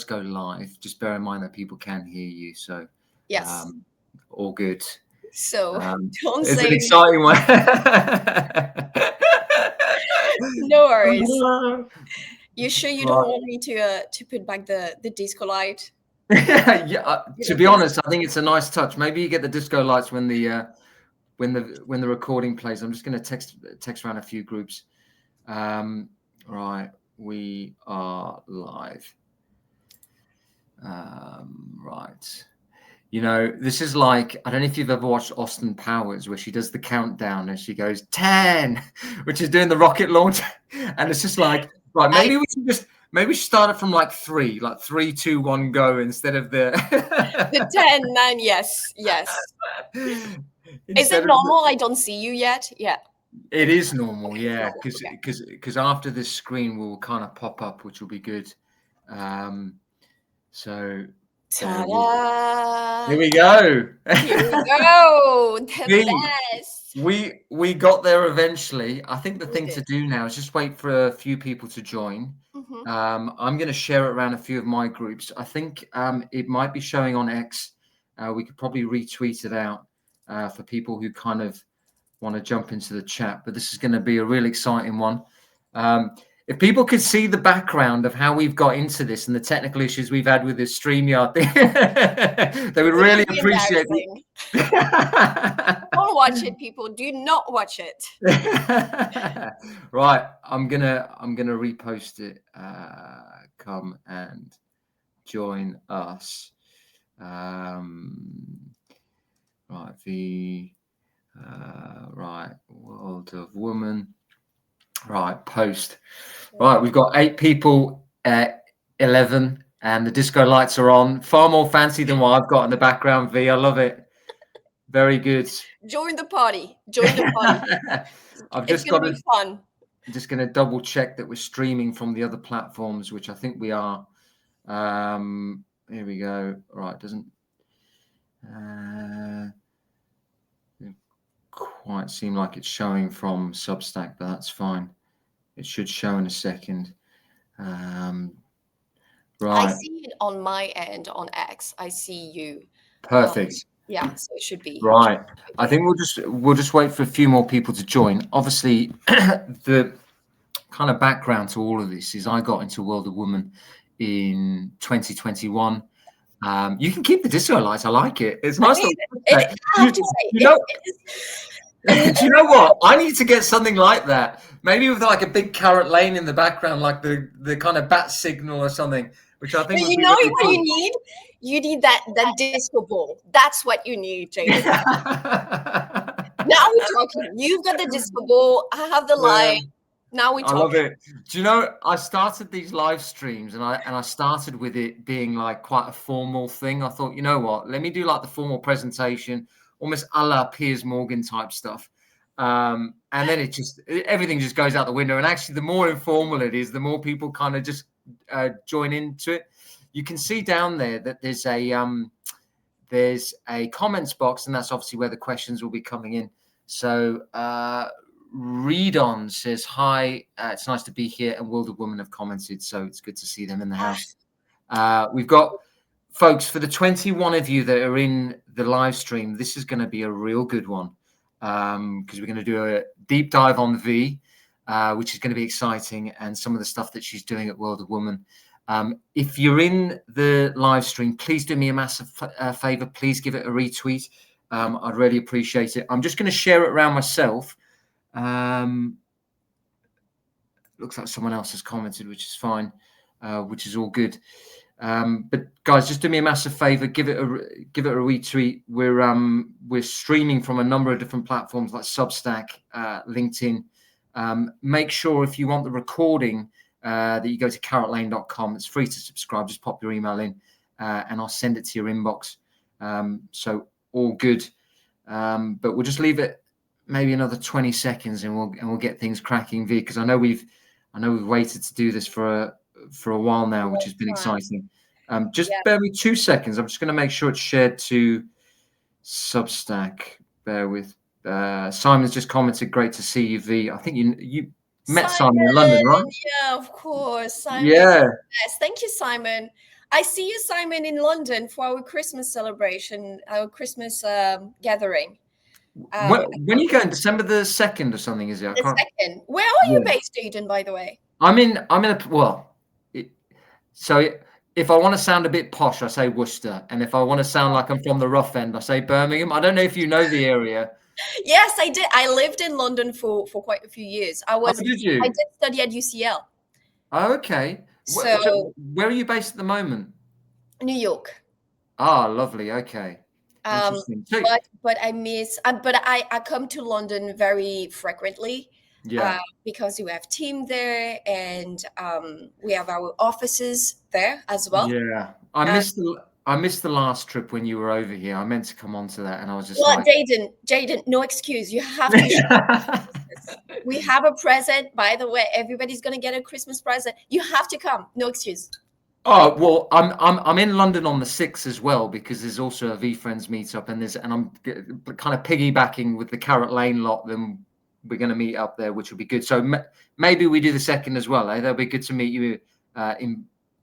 go live, just bear in mind that people can hear you. So Yes. All good. So don't it's say an exciting one. No worries. You sure you don't want me to put back the disco light? Yeah, to be honest, I think it's a nice touch. Maybe you get the disco lights when the recording plays. I'm just going to text around a few groups. Right, we are live. Right. You know, this is like, I don't know if you've ever watched Austin Powers, where she does the countdown and she goes 10, which is doing the rocket launch. And it's just like, right, maybe we should start it from like 3, 2, 1, go, instead of the 10, 9. Yes. Is it normal? I don't see you yet. Yeah. It is normal, yeah, because after this screen will kind of pop up, which will be good. So ta-da! Here we go. Here we go. The best. We got there eventually. I think the thing to do now is just wait for a few people to join. I'm going to share it around a few of my groups. I think it might be showing on X. We could probably retweet it out for people who kind of want to jump into the chat. But this is going to be a really exciting one. If people could see the background of how we've got into this and the technical issues we've had with this StreamYard thing, they would really appreciate it. Don't watch it, people. Do not watch it. Right, I'm gonna repost it. Come and join us. Right, right, World of Woman. Right, post. Right, we've got 8 people at 11, and the disco lights are on. Far more fancy than what I've got in the background, V. I love it. Very good. Join the party. It's going to be fun. I'm just going to double check that we're streaming from the other platforms, which I think we are. Here we go. Right, doesn't quite seem like it's showing from Substack, but that's fine. It should show in a second. Right. I see it on my end on X. I see you. Perfect. Yeah, so it should be right. I think we'll just wait for a few more people to join. Obviously, the kind of background to all of this is I got into World of Woman in 2021. You can keep the disco lights. I like it. It's nice. Do you know what? I need to get something like that. Maybe with like a big carrot lane in the background, like the kind of bat signal or something, which I think. You know what cool. You need? You need that disco ball. That's what you need, Jason. Now we're talking. You've got the disco ball. I have the light. Now we talk. I love it. Do you know, I started these live streams and I started with it being like quite a formal thing. I thought, you know what, let me do like the formal presentation, almost a la Piers Morgan type stuff. And then everything just goes out the window. And actually, the more informal it is, the more people kind of just join into it. You can see down there that there's a comments box, and that's obviously where the questions will be coming in. So, Read On says, hi, it's nice to be here, and World of Women have commented, so it's good to see them in the house. We've got folks, for the 21 of you that are in the live stream, this is going to be a real good one, because we're going to do a deep dive on V, which is going to be exciting, and some of the stuff that she's doing at World of Women. If you're in the live stream, please do me a massive favor. Please give it a retweet. I'd really appreciate it. I'm just going to share it around myself. Looks like someone else has commented, which is fine, which is all good. But guys, just do me a massive favor. Give it a retweet. We're streaming from a number of different platforms like Substack, LinkedIn. Make sure if you want the recording that you go to carotlane.com. It's free to subscribe. Just pop your email in, and I'll send it to your inbox. So all good. But we'll just leave it maybe another 20 seconds, and we'll get things cracking, V, because I know we've waited to do this for a while now, which has been exciting. Just bear with me 2 seconds. I'm just going to make sure it's shared to Substack. Bear with. Simon's just commented, great to see you, V. I think you met Simon in London, right? Yeah, of course. Simon. Yeah. Yes, thank you, Simon. I see you, Simon, in London for our Christmas celebration, our Christmas gathering. When you go in December the 2nd or something, is it? I The can't. second. Where are you Yeah. based, Aidan, by the way? I'm in a well. So if I want to sound a bit posh, I say Worcester, and if I want to sound like I'm from the rough end, I say Birmingham. I don't know if you know the area. Yes, I did. I lived in London for quite a few years. I Did you? did study at UCL. Oh, okay. So where are you based at the moment? New York. Ah, lovely. Okay. Interesting. So, But I miss. But I come to London very frequently. yeah. Because we have team there, and we have our offices there as well. Yeah. I missed the last trip when you were over here. I meant to come on to that, and I was just Well, like, Jaden, no excuse. You have to show we have a present. By the way, everybody's gonna get a Christmas present. You have to come. No excuse. Oh well, I'm in London on the 6th as well, because there's also a VFriends meetup, and I'm kind of piggybacking with the Carrot Lane lot. Then we're going to meet up there, which will be good. So maybe we do the 2nd as well. That'll be good to meet you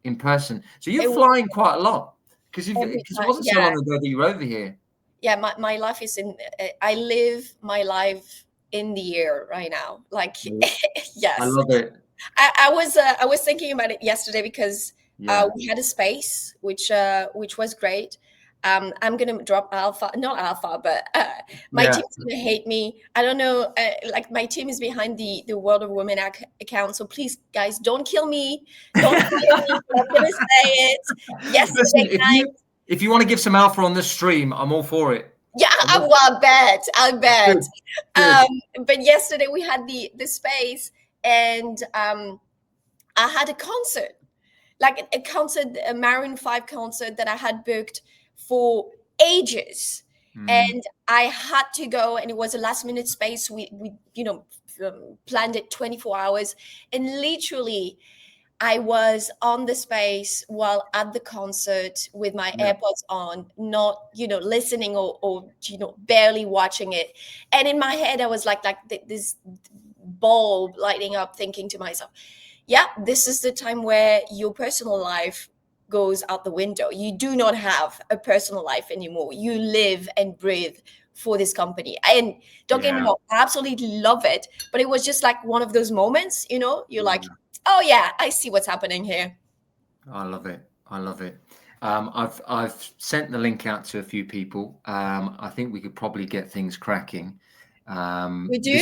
in person. So you're flying quite a lot, because it wasn't so long ago that you were over here. Yeah, my life is I live my life in the air right now. Like, yes, I love it. I was thinking about it yesterday because we had a space which was great. I'm gonna drop not alpha, but my team's gonna hate me. I don't know. Like, my team is behind the World of Women account, so please, guys, don't kill me. Don't kill me. I'm gonna say it. Yesterday night. If you want to give some alpha on this stream, I'm all for it. Yeah, I bet. Good. But yesterday we had the space, and I had a concert, like a Maroon 5 concert that I had booked for ages, and I had to go, and it was a last minute space. We planned it 24 hours, and literally I was on the space while at the concert with my AirPods on, not, listening or barely watching it. And in my head, I was like this bulb lighting up, thinking to myself, yeah, this is the time where your personal life goes out the window. You do not have a personal life anymore. You live and breathe for this company. And don't get me wrong, I absolutely love it. But it was just like one of those moments, you're like, oh yeah, I see what's happening here. I love it. I've sent the link out to a few people. I think we could probably get things cracking. We do.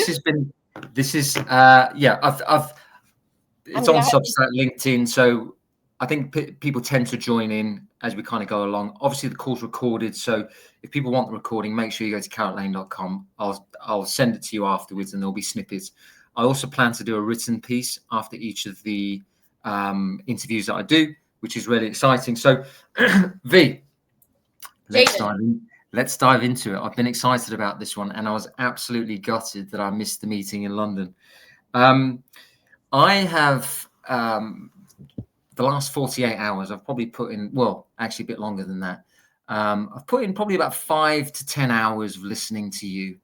It's on Substack, LinkedIn, so I think people tend to join in as we kind of go along. Obviously, the call's recorded, so if people want the recording, make sure you go to carrotlane.com. I'll send it to you afterwards, and there'll be snippets. I also plan to do a written piece after each of the interviews that I do, which is really exciting. So, V, let's dive into it. I've been excited about this one, and I was absolutely gutted that I missed the meeting in London. I have the last 48 hours, I've probably put in, well, actually a bit longer than that. I've put in probably about 5 to 10 hours of listening to you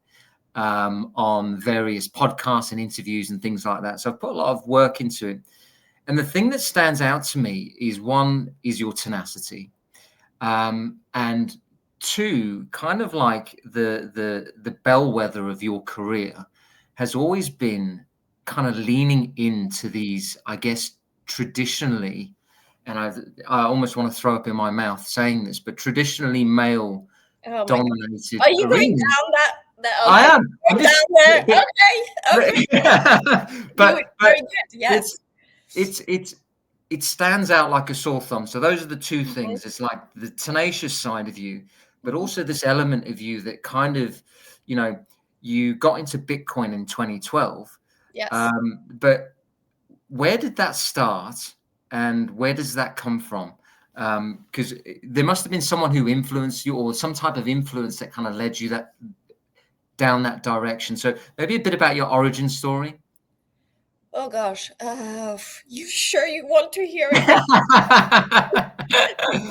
on various podcasts and interviews and things like that. So I've put a lot of work into it. And the thing that stands out to me is, one, is your tenacity. And two, kind of like the bellwether of your career has always been kind of leaning into these, I guess, traditionally, and I almost want to throw up in my mouth saying this, but traditionally male dominated. Are you going down that? I am. I'm down there. Okay. But very good. Yes. It stands out like a sore thumb. So those are the two things. It's like the tenacious side of you, but also this element of you that kind of, you got into Bitcoin in 2012. Yes. But where did that start, and where does that come from? Because there must have been someone who influenced you, or some type of influence that kind of led you down that direction. So maybe a bit about your origin story. Oh gosh, you sure you want to hear it?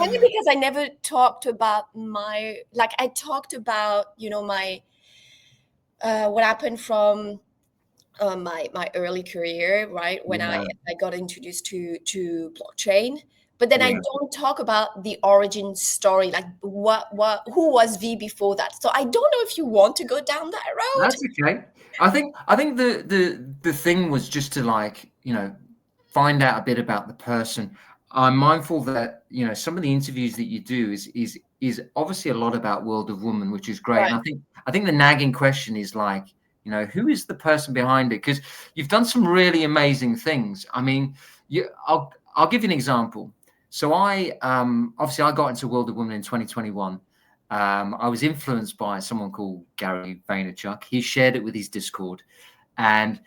Only because I never talked about I talked about, my what happened from my early career, right? When I got introduced to blockchain, but then I Yeah. don't talk about the origin story, like who was V before that. So I don't know if you want to go down that road. That's okay. I think the thing was just to, like, find out a bit about the person. I'm mindful that, some of the interviews that you do is obviously a lot about World of Woman, which is great. Right. And I think the nagging question is, like, who is the person behind it? Because you've done some really amazing things. I mean, I'll give you an example. So obviously I got into World of Woman in 2021. I was influenced by someone called Gary Vaynerchuk. He shared it with his Discord, and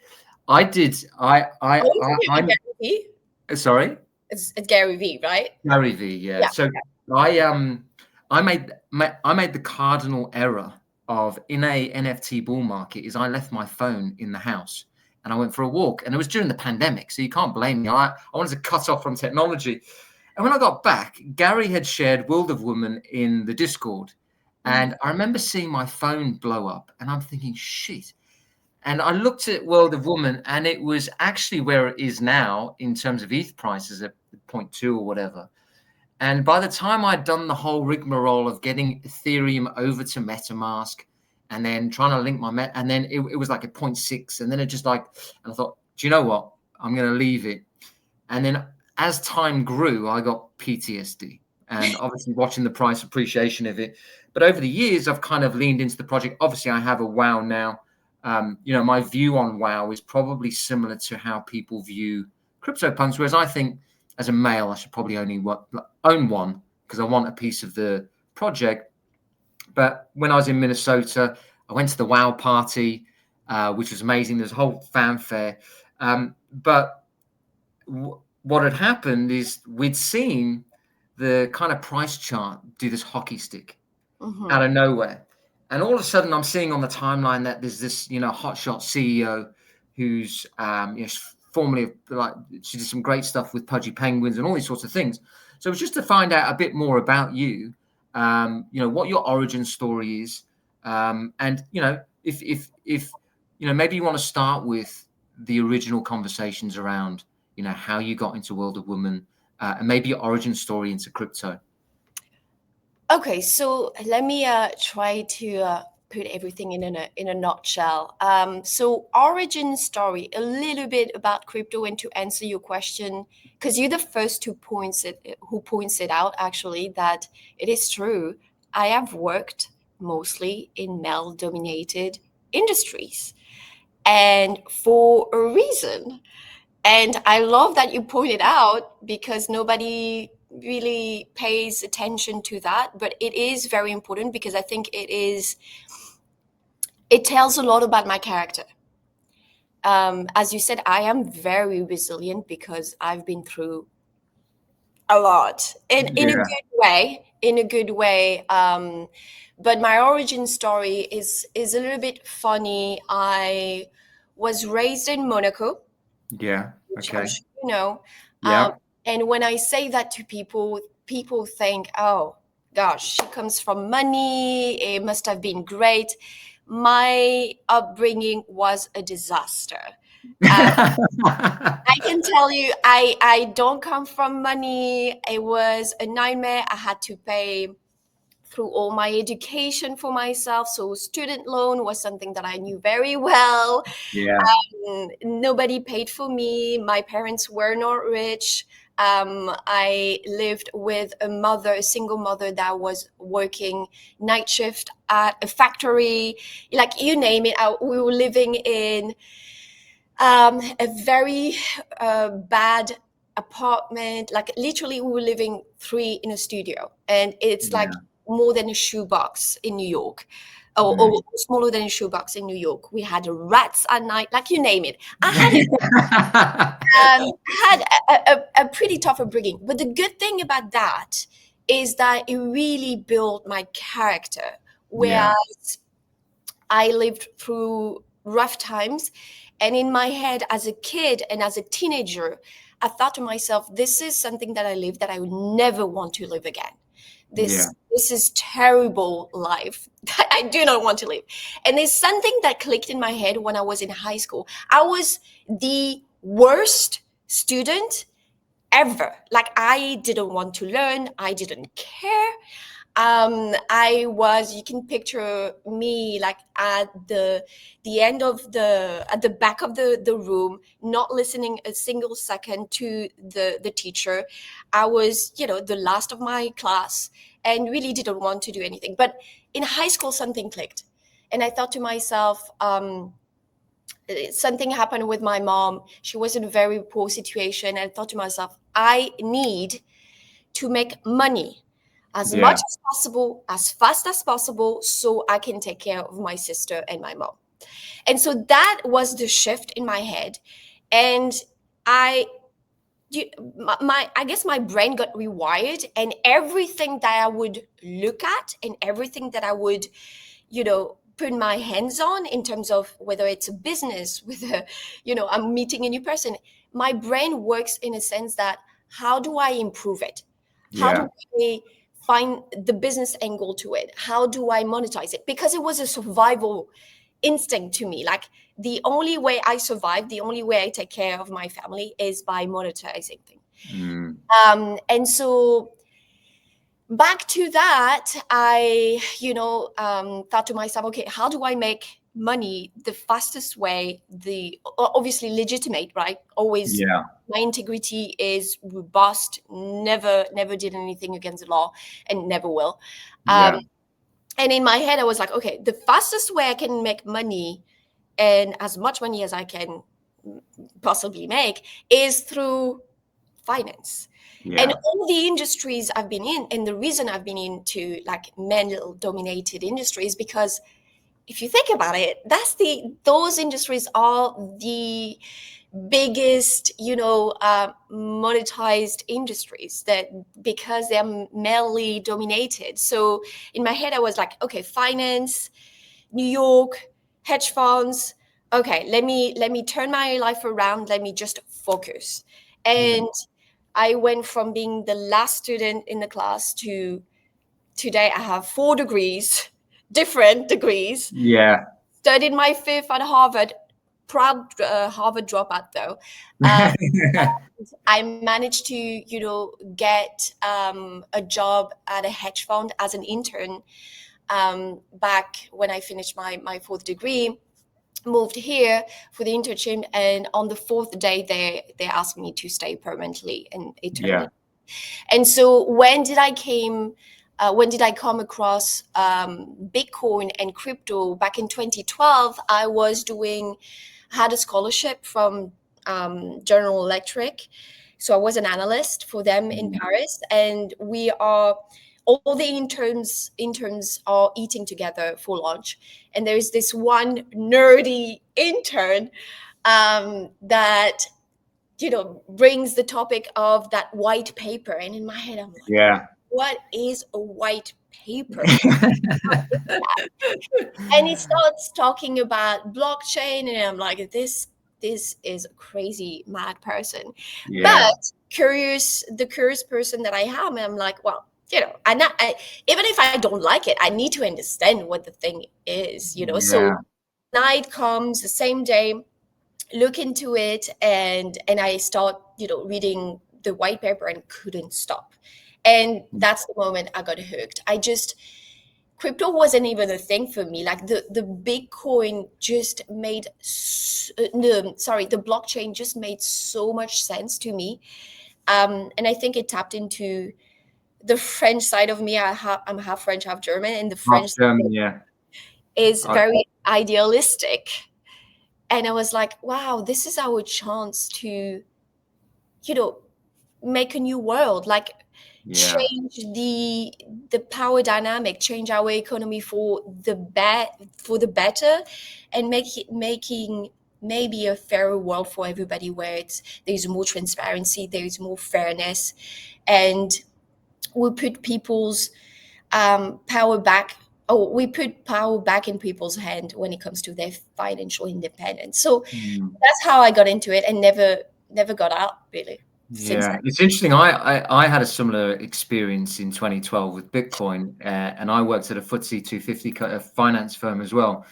I did. Oh, you're talking about Gary V? Sorry, It's Gary V, right? Gary V. Yeah. Yeah. So I made the cardinal error of, in a NFT bull market, is I left my phone in the house and I went for a walk, and it was during the pandemic, so you can't blame me. I wanted to cut off from technology. And when I got back, Gary had shared World of Woman in the Discord. And I remember seeing my phone blow up, and I'm thinking, shit. And I looked at World of Woman, and it was actually where it is now in terms of ETH prices at 0.2 or whatever. And by the time I'd done the whole rigmarole of getting Ethereum over to MetaMask and then trying to link and then it was like a 0.6, and then it just like, and I thought, do you know what? I'm going to leave it. And then as time grew, I got PTSD, and obviously watching the price appreciation of it. But over the years, I've kind of leaned into the project. Obviously, I have a WoW now. My view on WoW is probably similar to how people view CryptoPunks, whereas I think as a male, I should probably only own one because I want a piece of the project. But when I was in Minnesota, I went to the WoW party, which was amazing. There's a whole fanfare. But what had happened is we'd seen the kind of price chart do this hockey stick out of nowhere. And all of a sudden, I'm seeing on the timeline that there's this, hotshot CEO who's, formerly, like, she did some great stuff with Pudgy Penguins and all these sorts of things. So it was just to find out a bit more about you, what your origin story is. And, if maybe you want to start with the original conversations around, how you got into World of Woman, and maybe your origin story into crypto. Okay, so let me try to put everything in a nutshell. So origin story, a little bit about crypto, and to answer your question, because you're the first who points it out, actually, that it is true. I have worked mostly in male-dominated industries, and for a reason. And I love that you pointed out, because nobody really pays attention to that, but it is very important, because I think it tells a lot about my character. As you said, I am very resilient because I've been through a lot in a good way. But my origin story is a little bit funny. I was raised in Monaco. Yeah. Which Okay. I'm sure you know. Yeah. And when I say that to people, people think, oh, gosh, she comes from money. It must have been great. My upbringing was a disaster. I can tell you, I don't come from money. It was a nightmare. I had to pay through all my education for myself. So student loan was something that I knew very well. Yeah. Nobody paid for me. My parents were not rich. I lived with a single mother that was working night shift at a factory, like you name it. We were living in a very bad apartment. Like literally, we were living 3 in a studio, and it's like more than a shoebox in New York. Or smaller than a shoebox in New York. We had rats at night, like you name it. I had a pretty tough upbringing. But the good thing about that is that it really built my character. Whereas I lived through rough times, and in my head as a kid and as a teenager, I thought to myself, this is something that I lived that I would never want to live again. This is terrible life that I do not want to live. And there's something that clicked in my head when I was in high school. I was the worst student ever. Like, I didn't want to learn. I didn't care. I was, you can picture me like at the end of at the back of the room, not listening a single second to the teacher. I was, the last of my class and really didn't want to do anything. But in high school, something clicked. And I thought to myself, something happened with my mom. She was in a very poor situation. And I thought to myself, I need to make money as much as possible, as fast as possible, so I can take care of my sister and my mom. And so that was the shift in my head. And I guess my brain got rewired, and everything that I would look at and everything that I would, put my hands on, in terms of whether it's a business, whether, I'm meeting a new person, my brain works in a sense that, how do I improve it? How do I find the business angle to it? How do I monetize it? Because it was a survival instinct to me. Like, the only way I survive, the only way I take care of my family is by monetizing things. And so back to that, I, thought to myself, okay, how do I make money the fastest way, the obviously legitimate, right? Always, my integrity is robust, never did anything against the law, and never will. And in my head, I was like, okay, the fastest way I can make money, and as much money as I can possibly make, is through finance. And all the industries I've been in, and the reason I've been into like male-dominated industries, because if you think about it, those industries are the biggest, monetized industries, because they're male dominated. So in my head, I was like, okay, finance, New York, hedge funds. Okay, let me turn my life around. Let me just focus. And I went from being the last student in the class to today I have 4 degrees, different degrees. Studied my 5th at Harvard, proud Harvard dropout though. I managed to, get a job at a hedge fund as an intern back when I finished my 4th degree. Moved here for the internship, and on the 4th day they asked me to stay permanently and eternally. And so when did I come across Bitcoin and crypto? Back in 2012, I had a scholarship from General Electric. So I was an analyst for them in Paris, and all the interns are eating together for lunch. And there is this one nerdy intern that, brings the topic of that white paper. And in my head, I'm like, what is a white paper? And he starts talking about blockchain, and I'm like, this is a crazy mad person. But the curious person that I am, and I'm like, well, even if I don't like it, I need to understand what the thing is, So night comes the same day, look into it, and I start, reading the white paper and couldn't stop. And that's the moment I got hooked. Crypto wasn't even a thing for me. Like the Bitcoin just made, the blockchain just made so much sense to me. And I think it tapped into the French side of me. I'm half French, half German, and the French side is very idealistic. And I was like, wow, this is our chance to, make a new world, like change the power dynamic, change our economy for the better, and making maybe a fairer world for everybody, where there's more transparency, there's more fairness, and we put people's power back. We put power back in people's hand when it comes to their financial independence. So that's how I got into it, and never got out, really. It's interesting. I had a similar experience in 2012 with Bitcoin, and I worked at a FTSE 250 finance firm as well.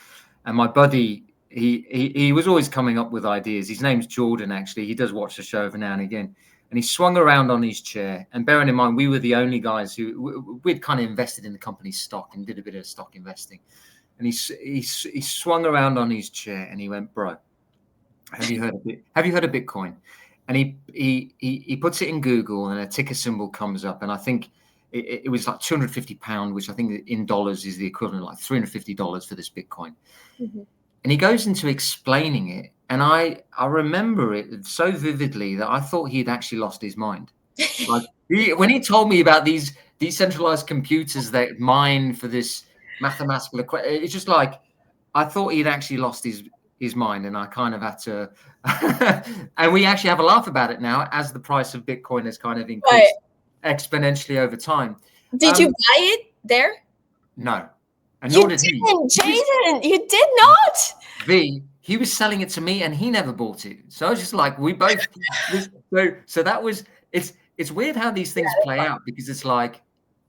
And my buddy, he was always coming up with ideas. His name's Jordan, actually. He does watch the show every now and again. and he swung around on his chair. And bearing in mind, we were the only guys who we'd kind of invested in the company's stock and did a bit of stock investing. And he swung around on his chair and he went, "Bro, have you heard of Bitcoin?" And he puts it in Google and a ticker symbol comes up, and I think it was like £250, which I think in dollars is the equivalent of like $350 for this Bitcoin. Mm-hmm. And he goes into explaining it, and I remember it so vividly that I thought he'd actually lost his mind. Like when he told me about these decentralized computers that mine for this mathematical equation, it's just like I thought he'd actually lost his mind, and I kind of had to. And we actually have a laugh about it now as the price of Bitcoin has kind of increased exponentially over time. Did you buy it there? No. And nor did he. Jaden, you did not. He was selling it to me and he never bought it. So I was just like, we both. So that was, it's weird how these things play out, because it's like,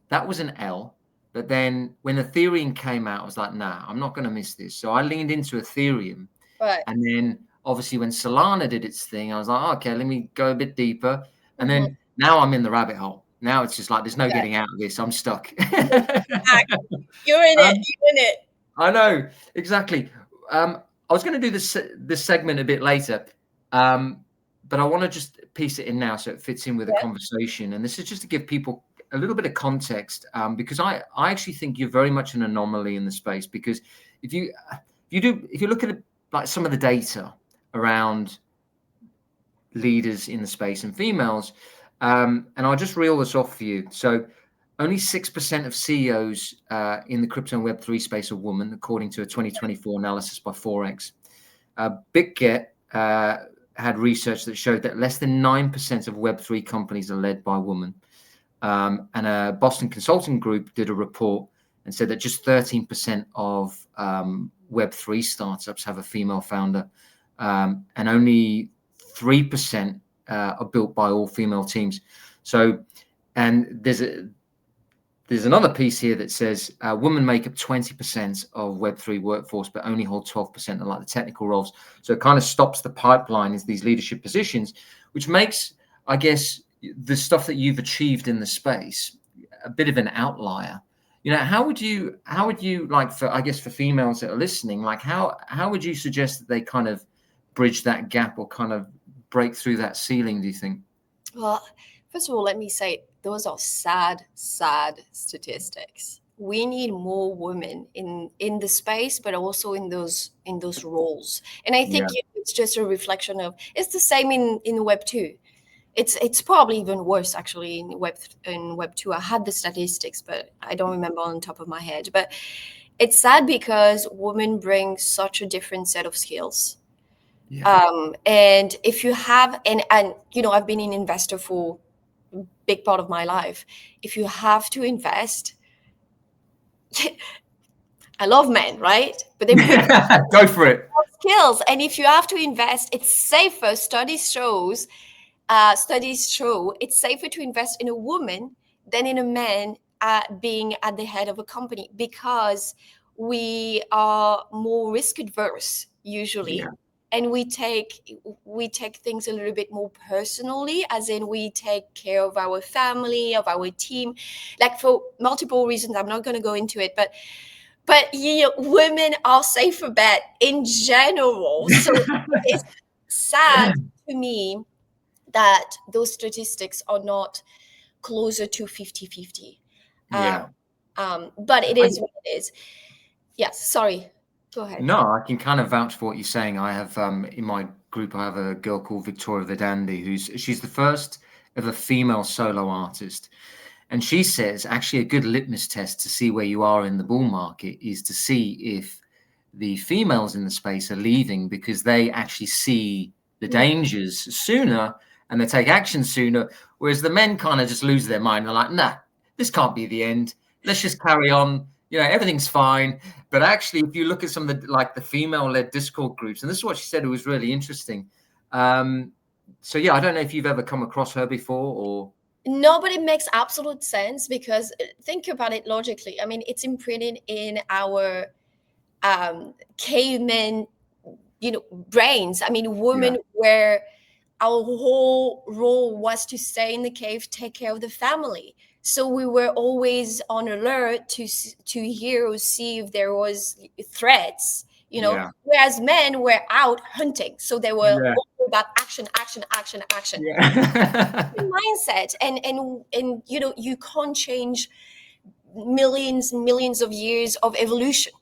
that was an L. But then when Ethereum came out, I was like, nah, I'm not going to miss this. So I leaned into Ethereum. Right. And then obviously when Solana did its thing, I was like, okay, let me go a bit deeper. And then now I'm in the rabbit hole. Now it's just like, there's no getting out of this. I'm stuck. You're in it. I know, exactly. I was going to do this segment a bit later, but I want to just piece it in now so it fits in with the conversation. And this is just to give people a little bit of context, because I actually think you're very much an anomaly in the space, because if you look at like some of the data around leaders in the space and females, and I'll just reel this off for you. So only 6% of CEOs in the crypto and Web3 space are women, according to a 2024 analysis by Forex. BitGet had research that showed that less than 9% of Web3 companies are led by women. And a Boston Consulting Group did a report and said that just 13% of Web3 startups have a female founder, and only 3% are built by all female teams. So, and there's another piece here that says women make up 20% of Web3 workforce, but only hold 12% of like the technical roles. So it kind of stops the pipeline as these leadership positions, which makes, I guess, the stuff that you've achieved in the space a bit of an outlier. You know, how would you like, for, I guess, for females that are listening, like how would you suggest that they kind of bridge that gap or kind of break through that ceiling, do you think? Well, first of all, let me say those are sad statistics. We need more women in the space, but also in those roles. And I think it's just a reflection of, it's the same in Web 2. It's probably even worse actually in Web 2. I had the statistics, but I don't remember on top of my head. But it's sad because women bring such a different set of skills. And if you have, and you know, I've been an investor for a big part of my life. If you have to invest, I love men, right? But they go for it. Skills, and if you have to invest, it's safer. Studies show it's safer to invest in a woman than in a man being at the head of a company, because we are more risk adverse usually. And we take things a little bit more personally, as in we take care of our family, of our team, like for multiple reasons. I'm not going to go into it, but you know, women are safer bet in general. So it's sad to me that those statistics are not closer to 50-50. But it is what it is. Yes, sorry. Go ahead. No, I can kind of vouch for what you're saying. I have in my group, I have a girl called Victoria Verdandi, she's the first ever female solo artist. And she says actually a good litmus test to see where you are in the bull market is to see if the females in the space are leaving because they actually see the dangers sooner and they take action sooner, whereas the men kind of just lose their mind. They're like, nah, this can't be the end. Let's just carry on. You know, everything's fine. But actually, if you look at some of the female-led Discord groups, and this is what she said, it was really interesting. So yeah, I don't know if you've ever come across her before or. No, but it makes absolute sense because think about it logically. I mean, it's imprinted in our caveman, you know, brains. I mean, women were our whole role was to stay in the cave, take care of the family. So we were always on alert to hear or see if there was threats, Yeah. whereas men were out hunting. So they were Yeah. all about action, action, action, action. Yeah. Mindset, and you can't change millions and millions of years of evolution,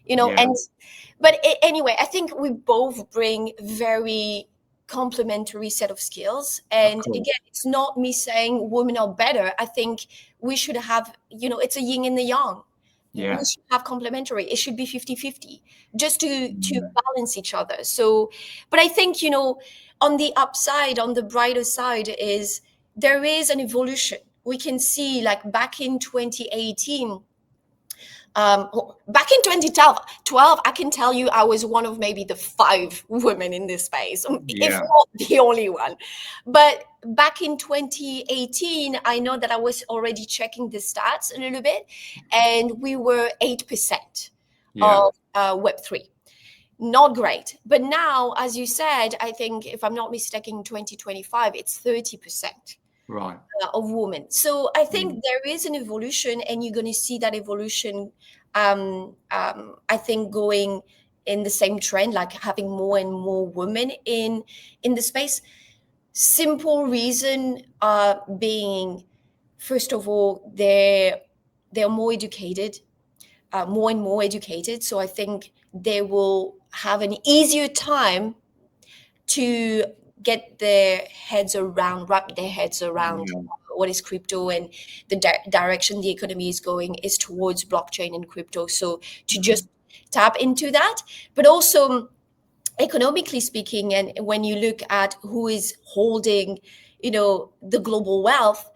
Yeah. and but anyway, I think we both bring very complementary set of skills. And course. again, it's not me saying women are better. I think we should have, it's a yin and the yang. Yeah. We should have complementary. It should be 50-50, just to Mm. balance each other. So, but I think, on the upside, on the brighter side, is there is an evolution. We can see, like, back in 2018, back in 2012, I can tell you I was one of maybe the 5 women in this space, if Yeah. not the only one. But back in 2018, I know that I was already checking the stats a little bit, and we were 8% Yeah. of Web3. Not great. But now, as you said, I think, if I'm not mistaken, in 2025, it's 30%. Right. Of women. So I think there is an evolution, and you're going to see that evolution, I think, going in the same trend, like having more and more women in the space. Simple reason being, first of all, they're more educated, more and more educated. So I think they will have an easier time to wrap their heads around Yeah. what is crypto, and the direction the economy is going is towards blockchain and crypto. So to just tap into that, but also economically speaking, and when you look at who is holding, the global wealth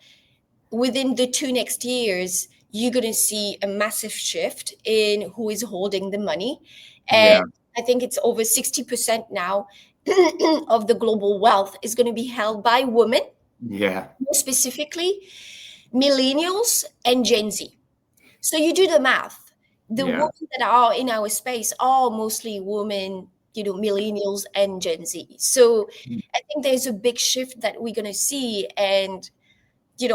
within the 2 next years, you're going to see a massive shift in who is holding the money. And Yeah. I think it's over 60% now of the global wealth is going to be held by women, Yeah. more specifically millennials and Gen Z. So you do the math. The Yeah. women that are in our space are mostly women, millennials and Gen Z. So I think there's a big shift that we're going to see. And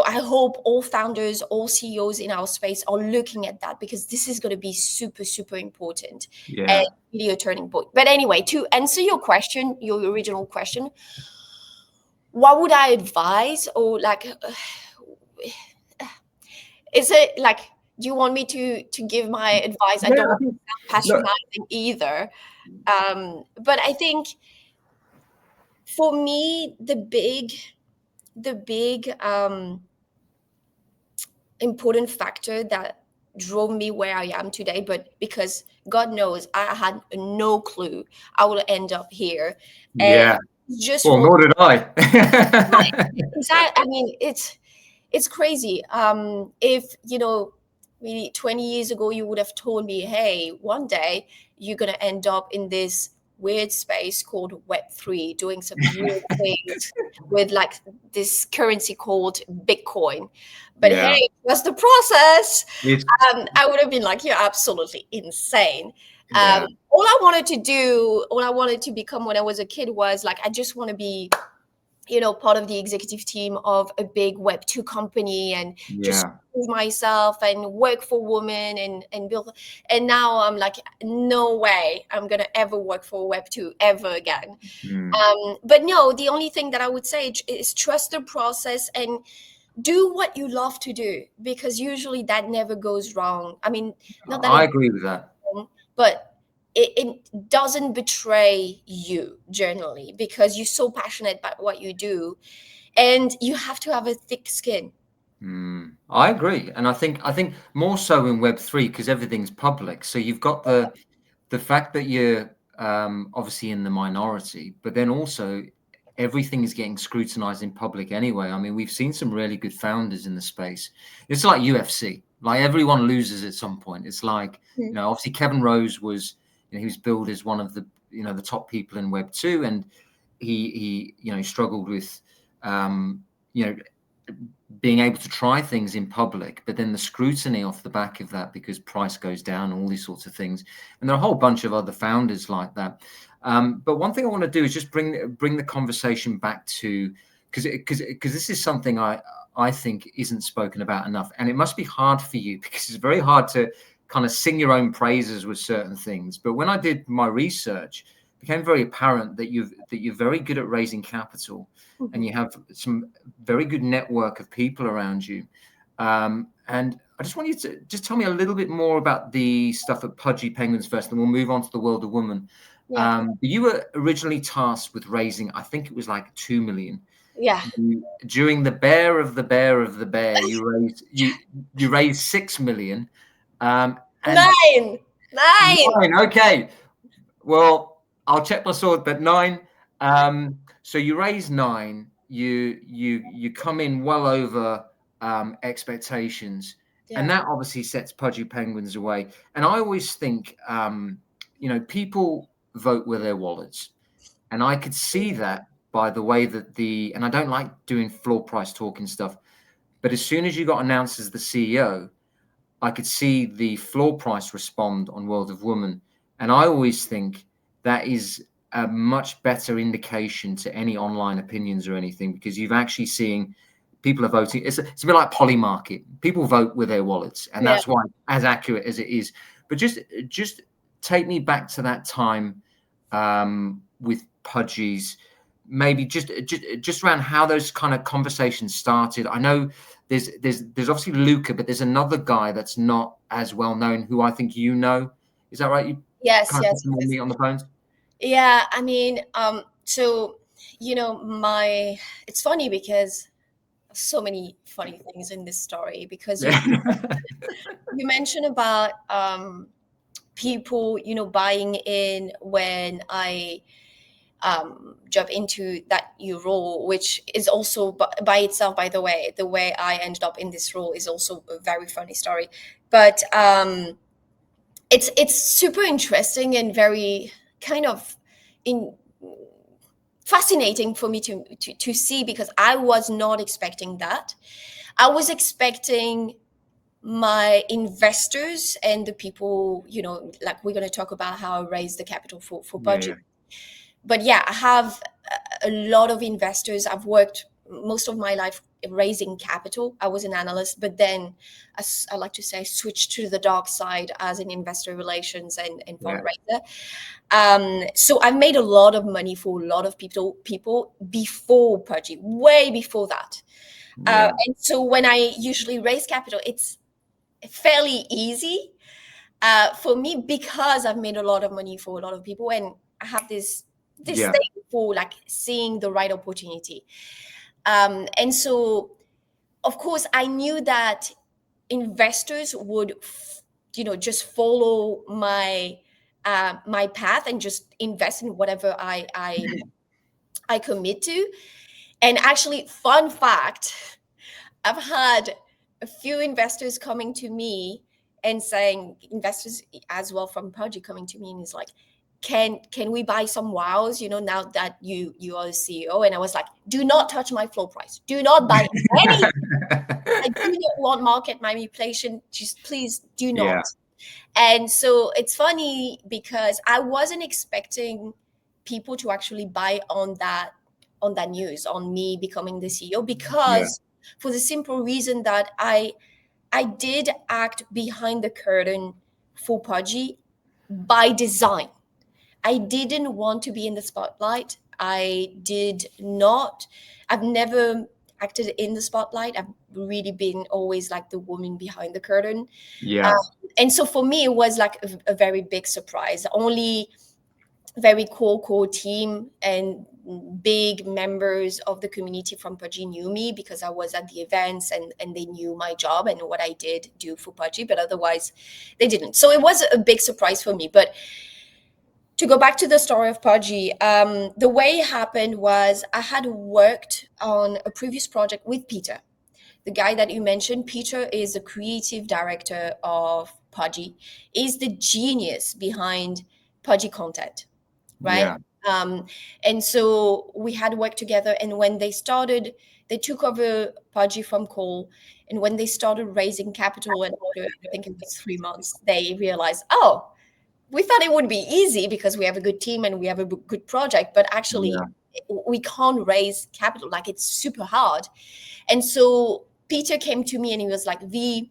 I hope all founders, all CEOs in our space are looking at that, because this is going to be super, super important and Yeah. really a turning point. But anyway, to answer your question, your original question, what would I advise? Or like, is it like, do you want me to give my advice? I don't Yeah. want to sound patronizing either. But I think for me, the big important factor that drove me where I am today, but because God knows I had no clue I will end up here. And Yeah. just Well, nor did I. exactly. I mean, it's crazy. If maybe 20 years ago you would have told me, hey, one day you're gonna end up in this weird space called Web3, doing some weird things with like this currency called Bitcoin. But Yeah. hey, what's the process? It's, I would have been like, you're absolutely insane. yeah. All I wanted to become when I was a kid was like, I just want to be, part of the executive team of a big Web2 company, and just Yeah. prove myself and work for women and build. And now I'm like, no way I'm going to ever work for Web2 ever again. But no, the only thing that I would say is trust the process and do what you love to do, because usually that never goes wrong. I mean, not that I it's agree with that. wrong, but it doesn't betray you generally, because you're so passionate about what you do, and you have to have a thick skin. I agree, and I think more so in Web3 because everything's public. So you've got the fact that you're obviously in the minority, but then also everything is getting scrutinized in public anyway. I mean, we've seen some really good founders in the space. It's like UFC, like everyone loses at some point. It's like, obviously Kevin Rose was, he was billed as one of the, the top people in Web2, and he struggled with, being able to try things in public, but then the scrutiny off the back of that because price goes down, all these sorts of things. And there are a whole bunch of other founders like that. But one thing I want to do is just bring the conversation back to, because this is something I think isn't spoken about enough, and it must be hard for you because it's very hard to kind of sing your own praises with certain things. But when I did my research, it became very apparent that you're very good at raising capital, and you have some very good network of people around you. And I just want you to just tell me a little bit more about the stuff at Pudgy Penguins first, and we'll move on to the World of Women. Yeah. You were originally tasked with raising, I think it was like 2 million. Yeah. During the bear of the bear of the bear, you raised 6 million. And Nine. Okay. Well, I'll check my sword, but 9. So you raise 9. You come in well over expectations, and that obviously sets Pudgy Penguins away. And I always think, people vote with their wallets, and I could see that by the way that and I don't like doing floor price talking stuff, but as soon as you got announced as the CEO, I could see the floor price respond on World of Women. And I always think that is a much better indication to any online opinions or anything, because you've actually seen people are voting. It's a bit like Polymarket. People vote with their wallets, and that's why as accurate as it is. But just take me back to that time with Pudgy's, maybe just around how those kind of conversations started. I know there's obviously Luca, but there's another guy that's not as well known who I think you know. Is that right? Yes. Me on the phones. Yeah, I mean, so it's funny because so many funny things in this story, because you mentioned about people buying in when I jump into that new role, which is also by itself, by the way I ended up in this role is also a very funny story. But it's super interesting and very kind of fascinating for me to see, because I was not expecting that. I was expecting my investors and the people, like we're going to talk about how I raised the capital for Pudgy. But I have a lot of investors. I've worked most of my life raising capital. I was an analyst, but then I like to say, I switched to the dark side as an investor relations and fundraiser. So I've made a lot of money for a lot of people before Pudgy, way before that. And so when I usually raise capital, it's fairly easy for me, because I've made a lot of money for a lot of people, and I have this thing for like seeing the right opportunity. And so, of course, I knew that investors would, just follow my my path and just invest in whatever I commit to. And actually, fun fact, I've had a few investors coming to me and saying, investors as well from Pudgy coming to me, and is like, can we buy some wows, now that you are the CEO? And I was like, do not touch my floor price. Do not buy anything. I do not want market manipulation. Just please do not. Yeah. And so it's funny because I wasn't expecting people to actually buy on that news, on me becoming the CEO, because for the simple reason that I did act behind the curtain for Pudgy by design. I didn't want to be in the spotlight. I've never acted in the spotlight. I've really been always like the woman behind the curtain. And so for me, it was like a very big surprise. Only very core team and big members of the community from Pudgy knew me, because I was at the events and they knew my job and what I did do for Pudgy, but otherwise they didn't. So it was a big surprise for me. But to go back to the story of Pudgy, the way it happened was I had worked on a previous project with Peter, the guy that you mentioned. Peter is the creative director of Pudgy, is the genius behind Pudgy content, right? And so we had worked together, and when they took over Pudgy from Cole, and when they started raising capital, and after, I think it was 3 months, they realized, we thought it would be easy because we have a good team and we have a good project, but actually we can't raise capital. Like, it's super hard. And so Peter came to me and he was like, V,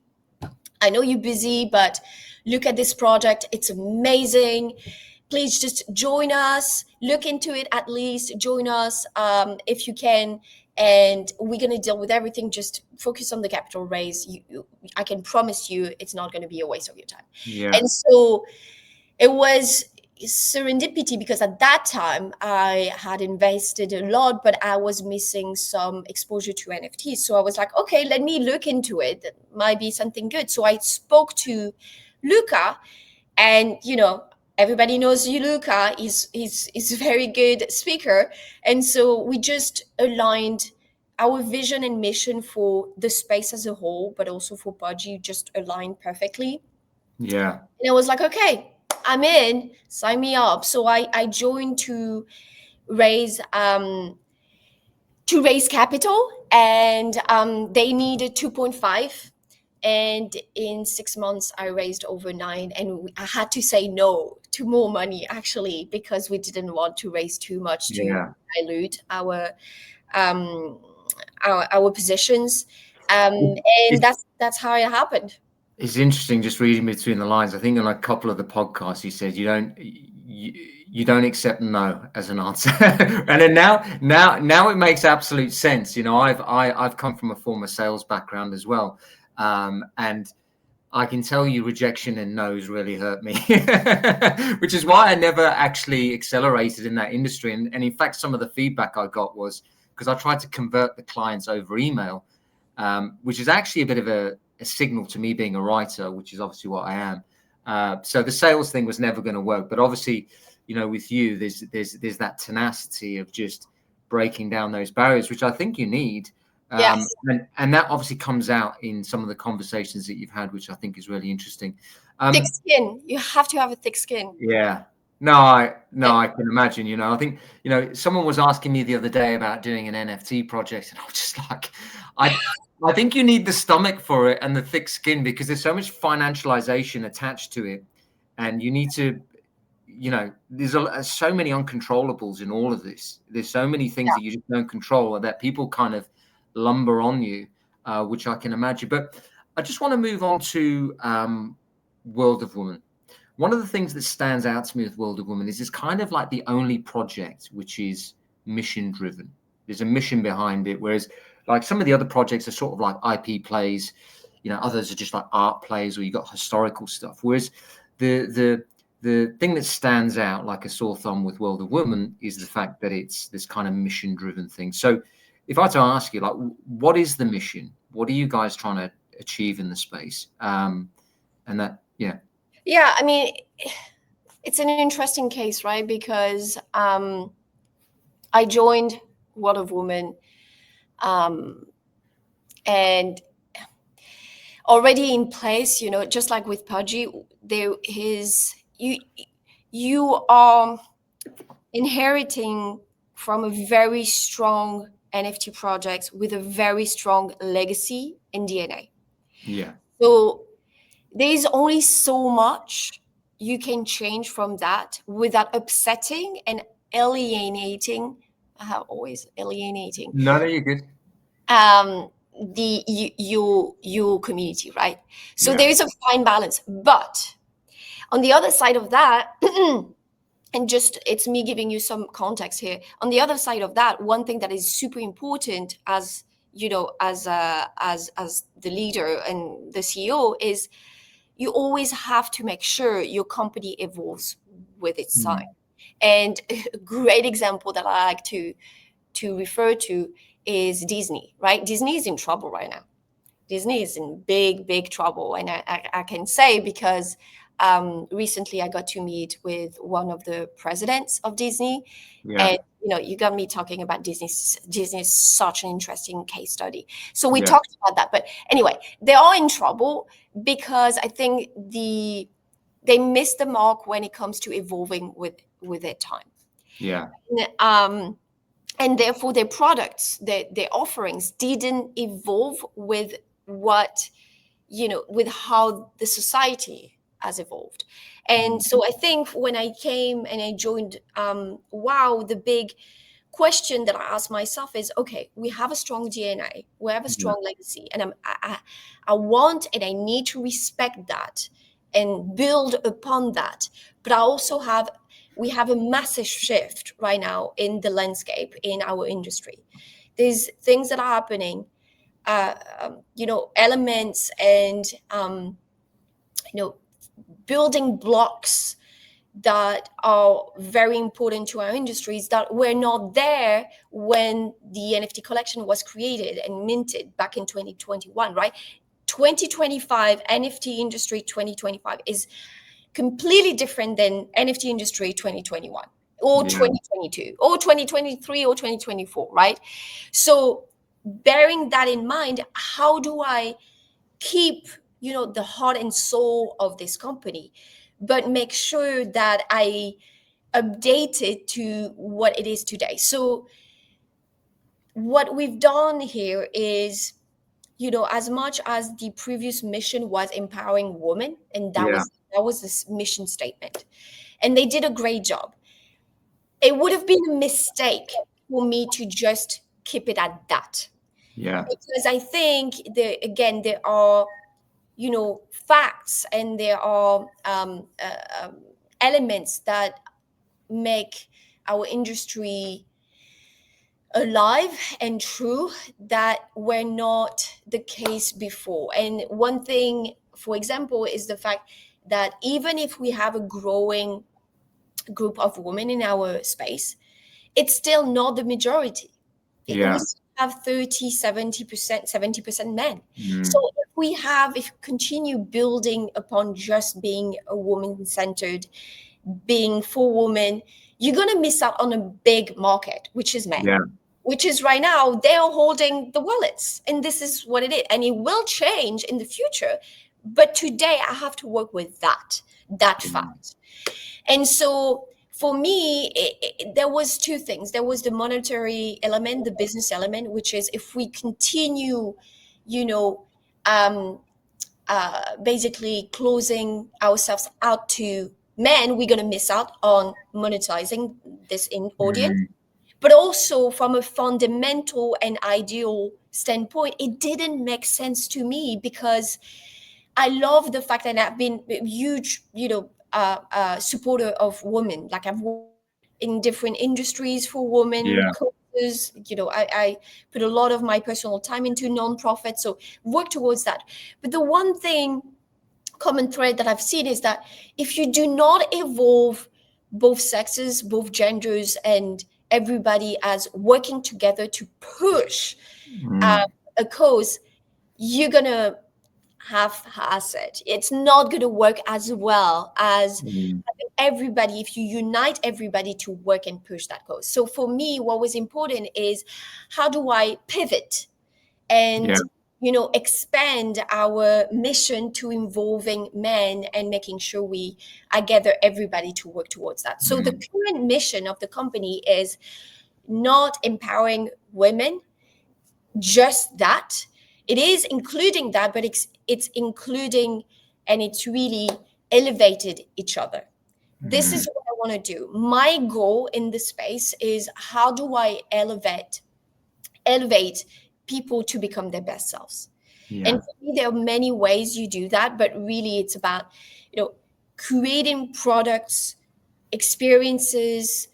I know you're busy, but look at this project. It's amazing. Please just join us, look into it, at least join us if you can. And we're going to deal with everything. Just focus on the capital raise. I can promise you it's not going to be a waste of your time. Yeah. And so it was serendipity, because at that time I had invested a lot, but I was missing some exposure to NFTs. So I was like, okay, let me look into it. That might be something good. So I spoke to Luca, and everybody knows you, Luca. He's a very good speaker. And so we just aligned our vision and mission for the space as a whole, but also for Pudgy, just aligned perfectly. Yeah. And I was like, okay, I'm in, sign me up. So I joined to raise capital, and they needed 2.5. And in 6 months, I raised over 9. And I had to say no to more money, actually, because we didn't want to raise too much to dilute our positions. And that's how it happened. It's interesting, just reading between the lines. I think on a couple of the podcasts, you said you don't accept no as an answer, and then now it makes absolute sense. I've come from a former sales background as well, and I can tell you rejection and no's really hurt me, which is why I never actually accelerated in that industry. And in fact, some of the feedback I got was because I tried to convert the clients over email, which is actually a bit of a signal to me being a writer, which is obviously what I am. So the sales thing was never going to work. But obviously, with you, there's that tenacity of just breaking down those barriers, which I think you need. Yes. And that obviously comes out in some of the conversations that you've had, which I think is really interesting. Thick skin. You have to have a thick skin. Yeah. I can imagine. I think, someone was asking me the other day about doing an NFT project, and I was just like, I think you need the stomach for it and the thick skin, because there's so much financialization attached to it, and you need to, there's so many uncontrollables in all of this. There's so many things that you just don't control, that people kind of lumber on you, which I can imagine. But I just want to move on to World of Woman. One of the things that stands out to me with World of Woman is it's kind of like the only project which is mission driven. There's a mission behind it, whereas like some of the other projects are sort of like IP plays, others are just like art plays, or you got historical stuff. Whereas the thing that stands out like a sore thumb with World of Woman is the fact that it's this kind of mission driven thing. So if I had to ask you, like, what is the mission? What are you guys trying to achieve in the space? And that, Yeah, I mean, it's an interesting case, right? Because I joined World of Woman, and already in place, just like with Pudgy, you are inheriting from a very strong NFT project with a very strong legacy in DNA. Yeah. So there's only so much you can change from that without upsetting and alienating. Always alienating. No, you're good. Your community, right? So there is a fine balance. But on the other side of that, and just it's me giving you some context here. On the other side of that, one thing that is super important as the leader and the CEO is you always have to make sure your company evolves with its time. And a great example that I like to refer to is Disney, right? Disney is in trouble right now. Disney is in big trouble. And I can say because recently I got to meet with one of the presidents of Disney. And you got me talking about Disney. Disney is such an interesting case study. So we talked about that. But anyway, they are in trouble because I think they missed the mark when it comes to evolving with their time. Yeah. And therefore their products, their offerings didn't evolve with what, with how the society has evolved. And so I think when I came and I joined WOW, the big question that I ask myself is, okay, we have a strong DNA, we have a strong legacy, and I want and I need to respect that and build upon that. But we have a massive shift right now in the landscape in our industry. There's things that are happening, elements and building blocks that are very important to our industries that were not there when the NFT collection was created and minted back in 2021, right? 2025 NFT industry 2025 is completely different than NFT industry 2021 or 2022 or 2023 or 2024, right? So bearing that in mind, how do I keep the heart and soul of this company, but make sure that I update it to what it is today? So what we've done here is, as much as the previous mission was empowering women, and that was this mission statement, and they did a great job. It would have been a mistake for me to just keep it at that. Yeah. Because I think there are facts and there are elements that make our industry alive and true that were not the case before. And one thing, for example, is the fact that even if we have a growing group of women in our space, it's still not the majority. We still have 30, 70% men. So if we continue building upon just being a woman-centered, being for women, you're going to miss out on a big market, which is men. Which is right now, they are holding the wallets. And this is what it is. And it will change in the future. But today, I have to work with that fact. And so for me, there was two things. There was the monetary element, the business element, which is if we continue, basically closing ourselves out to men, we're going to miss out on monetizing this audience. But also from a fundamental and ideal standpoint, it didn't make sense to me because I love the fact that I've been a huge, supporter of women. Like I've worked in different industries for women, coaches, I put a lot of my personal time into nonprofits, so work towards that. But the one thing, common thread that I've seen is that if you do not evolve both sexes, both genders, and everybody as working together to push a cause, you're going to have asset. It's not going to work as well as everybody, if you unite everybody to work and push that cause. So for me, what was important is how do I pivot and expand our mission to involving men and making sure I gather everybody to work towards that. So the current mission of the company is not empowering women, just that. It is including that, but it's including and it's really elevated each other. This is what I want to do. My goal in this space is how do I elevate people to become their best selves. And for me, there are many ways you do that, but really it's about creating products, experiences,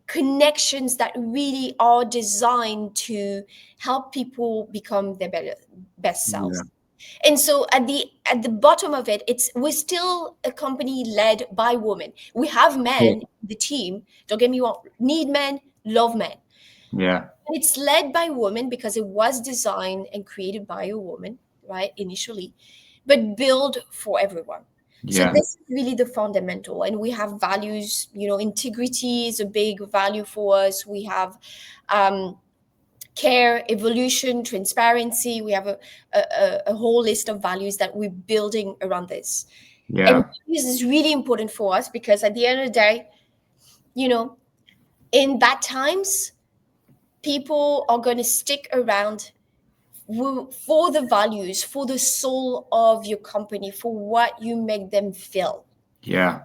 connections that really are designed to help people become their best selves. And so at the bottom of it, we're still a company led by women. We have men in the team, don't get me wrong, need men, love men. It's led by women because it was designed and created by a woman, right, initially, but built for everyone. So this is really the fundamental. And we have values, integrity is a big value for us. We have care, evolution, transparency. We have a whole list of values that we're building around this. And this is really important for us because at the end of the day, in bad times, people are going to stick around for the values, for the soul of your company, for what you make them feel. Yeah.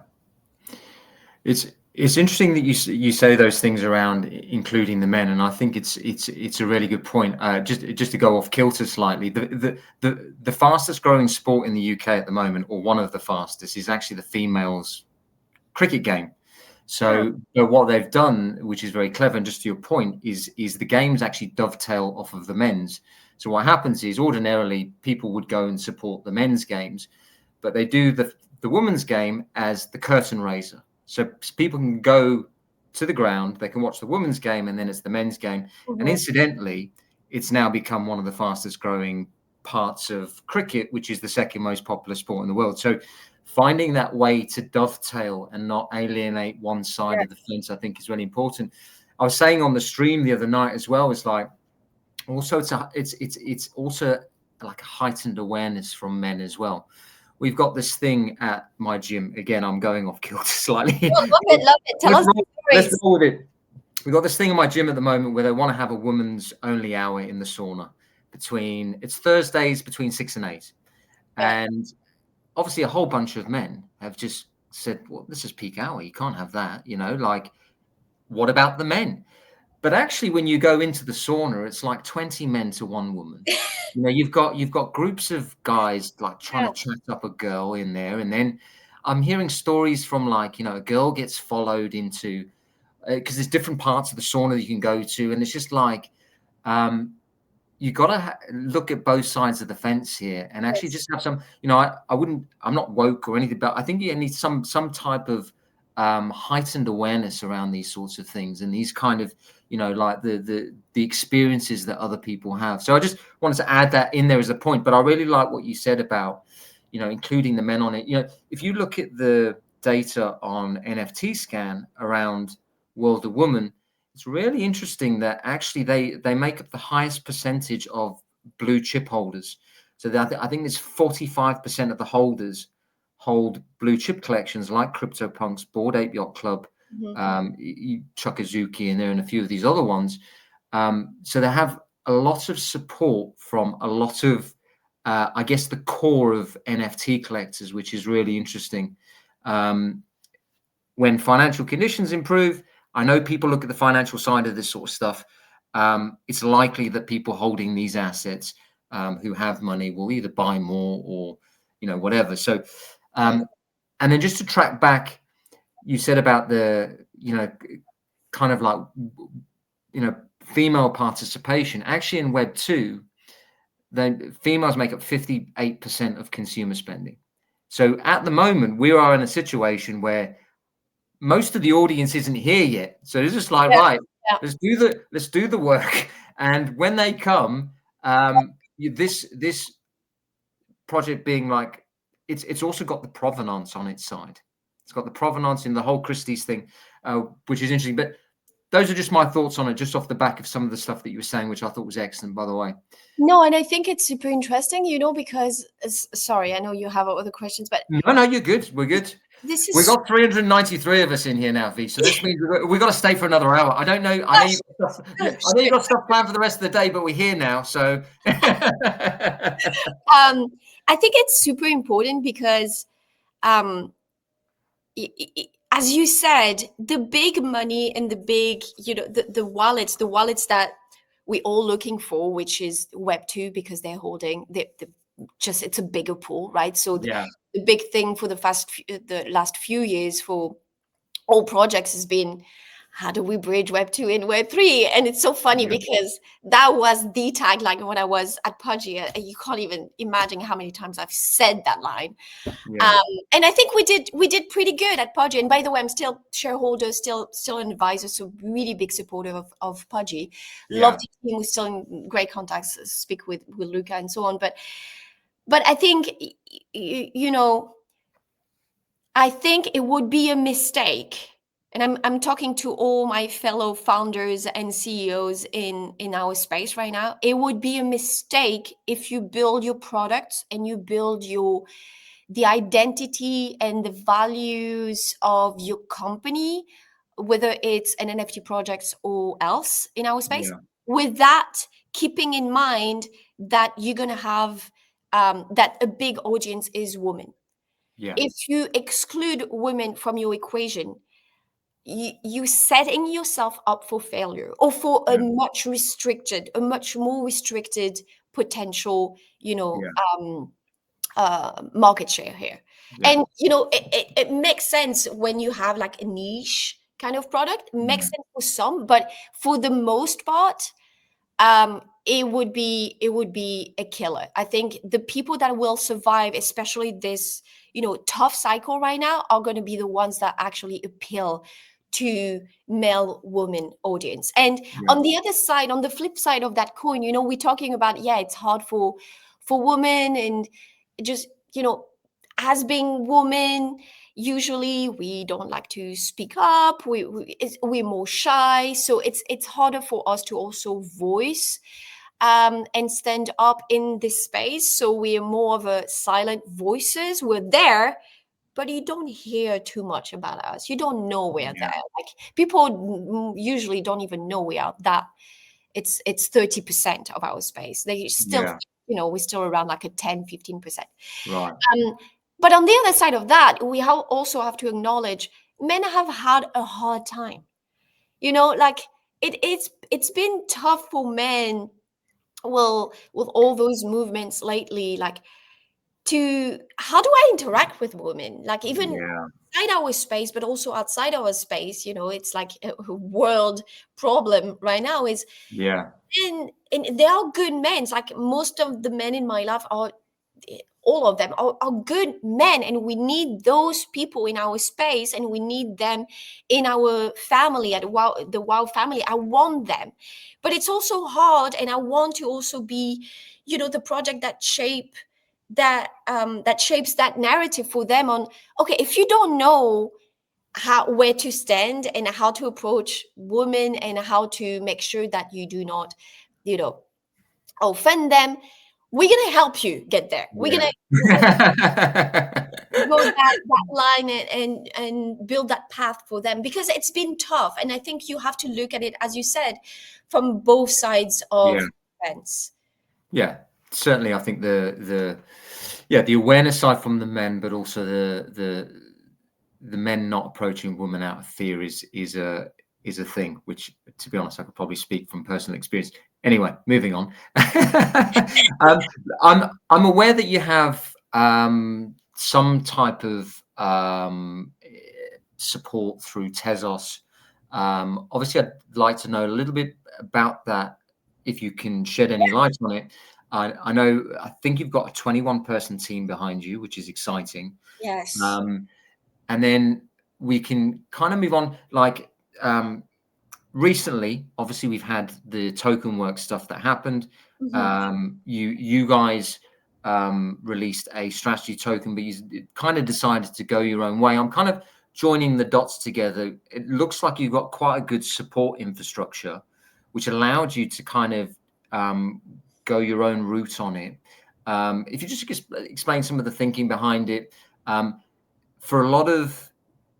It's interesting that you say those things around including the men, and I think it's a really good point. Just to go off kilter slightly, the fastest growing sport in the UK at the moment, or one of the fastest, is actually the females cricket game. So what they've done, which is very clever, and just to your point, is the games actually dovetail off of the men's. So what happens is ordinarily people would go and support the men's games, but they do the women's game as the curtain raiser. So people can go to the ground, they can watch the women's game, and then it's the men's game. And incidentally, it's now become one of the fastest growing parts of cricket, which is the second most popular sport in the world. So finding that way to dovetail and not alienate one side of the fence, I think, is really important. I was saying on the stream the other night as well, it's like also it's also like a heightened awareness from men as well. We've got this thing at my gym. Again, I'm going off kilter slightly. Love it. Tell us the stories. Let's roll with it. We've got this thing in my gym at the moment where they want to have a women's only hour in the sauna it's Thursdays between 6 and 8. And obviously a whole bunch of men have just said, well, this is peak hour. You can't have that. Like, what about the men? But actually, when you go into the sauna, it's like 20 men to one woman. You've got groups of guys like trying to chat up a girl in there, and then I'm hearing stories from like a girl gets followed into because there's different parts of the sauna that you can go to, and it's just like you got to look at both sides of the fence here, and actually just have some. I'm not woke or anything, but I think you need some type of heightened awareness around these sorts of things and these kind of like the experiences that other people have. So I just wanted to add that in there as a point, but I really like what you said about including the men on it. If you look at the data on NFT Scan around World of Woman, it's really interesting that actually they make up the highest percentage of blue chip holders. So I think it's 45% of the holders hold blue chip collections like CryptoPunks, Bored Ape Yacht Club, Chukazuki in there, and a few of these other ones. So they have a lot of support from a lot of, I guess, the core of NFT collectors, which is really interesting. When financial conditions improve, I know people look at the financial side of this sort of stuff. It's likely that people holding these assets who have money will either buy more or, whatever. So, and then just to track back, you said about the, kind of like, female participation. Actually, in Web 2, the females make up 58% of consumer spending. So at the moment, we are in a situation where most of the audience isn't here yet. So it's just like, let's do the work. And when they come, this project being like, it's also got the provenance on its side. It's got the provenance in the whole Christie's thing, which is interesting. But those are just my thoughts on it, just off the back of some of the stuff that you were saying, which I thought was excellent, by the way. No, and I think it's super interesting, because sorry, I know you have other questions, but no, you're good. We're good. We've got 393 of us in here now, V. So this means we've got to stay for another hour. I don't know. I know you've got stuff planned for the rest of the day, but we're here now. So I think it's super important because as you said, the big money and the big, the wallets that we're all looking for, which is Web 2, because they're holding it's a bigger pool, right? So the big thing for the last few years for all projects has been, how do we bridge Web 2 and Web 3? And it's so funny because that was the tagline when I was at Pudgy. You can't even imagine how many times I've said that line. And I think we did pretty good at Pudgy. And by the way, I'm still shareholder, still an advisor, so really big supporter of Pudgy. Love the team. We're still in great contacts, speak with Luca and so on. But I think, I think it would be a mistake, and I'm talking to all my fellow founders and CEOs in our space right now. It would be a mistake if you build your products and you build the identity and the values of your company, whether it's an NFT project or else in our space, with that keeping in mind that you're going to have that a big audience is women. Yeah. If you exclude women from your equation, you setting yourself up for failure or for a much more restricted potential, market share here. Yeah. And it makes sense when you have like a niche kind of product. It makes sense for some, but for the most part, it would be a killer. I think the people that will survive, especially this tough cycle right now, are going to be the ones that actually appeal to male woman audience. And on the other side, on the flip side of that coin, we're talking about, it's hard for women, and just as being women, usually we don't like to speak up. We're more shy, so it's harder for us to also voice and stand up in this space. So we're more of a silent voices. We're there, but you don't hear too much about us. You don't know we're there. Like, people usually don't even know we are that. It's 30% of our space. They still, we're still around like a 10-15%. Right. But on the other side of that, we also have to acknowledge men have had a hard time. Like it's been tough for men. Well, with all those movements lately, like, how do I interact with women? Like, even inside our space, but also outside our space, it's like a world problem right now. And they are good men. It's like most of the men in my life are, all of them are good men, and we need those people in our space, and we need them in our family, at the WOW family. I want them, but it's also hard, and I want to also be, the project that shapes that narrative for them on, okay, if you don't know where to stand and how to approach women and how to make sure that you do not, offend them, we're going to help you get there. We're going to go that line and build that path for them, because it's been tough. And I think you have to look at it, as you said, from both sides of the fence. Yeah, certainly. I think the awareness side from the men, but also the men not approaching women out of fear is a thing, which, to be honest, I could probably speak from personal experience. Anyway, moving on. I'm aware that you have some type of support through Tezos. Obviously, I'd like to know a little bit about that, if you can shed any light on it. I think you've got a 21-person team behind you, which is exciting. Yes. And then we can kind of move on. Like, recently, obviously, we've had the token work stuff that happened. You guys released a strategy token, but you kind of decided to go your own way. I'm kind of joining the dots together. It looks like you've got quite a good support infrastructure, which allowed you to kind of go your own route on it. If you just explain some of the thinking behind it. For a lot of,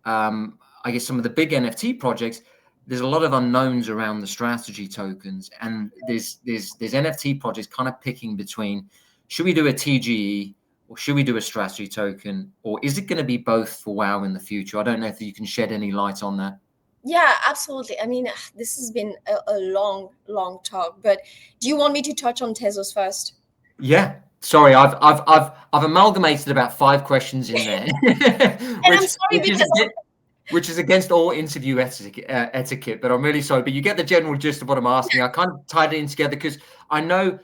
I guess, some of the big NFT projects, there's a lot of unknowns around the strategy tokens, and there's NFT projects kind of picking between, should we do a TGE or should we do a strategy token, or is it going to be both for WOW in the future? I don't know if you can shed any light on that. Yeah, absolutely. I mean, this has been a long talk, but do you want me to touch on Tezos first? Yeah. Sorry, I've amalgamated about 5 questions in there. And I'm sorry, which is against all interview etiquette, but I'm really sorry. But you get the general gist of what I'm asking. I kind of tied it in together because I know.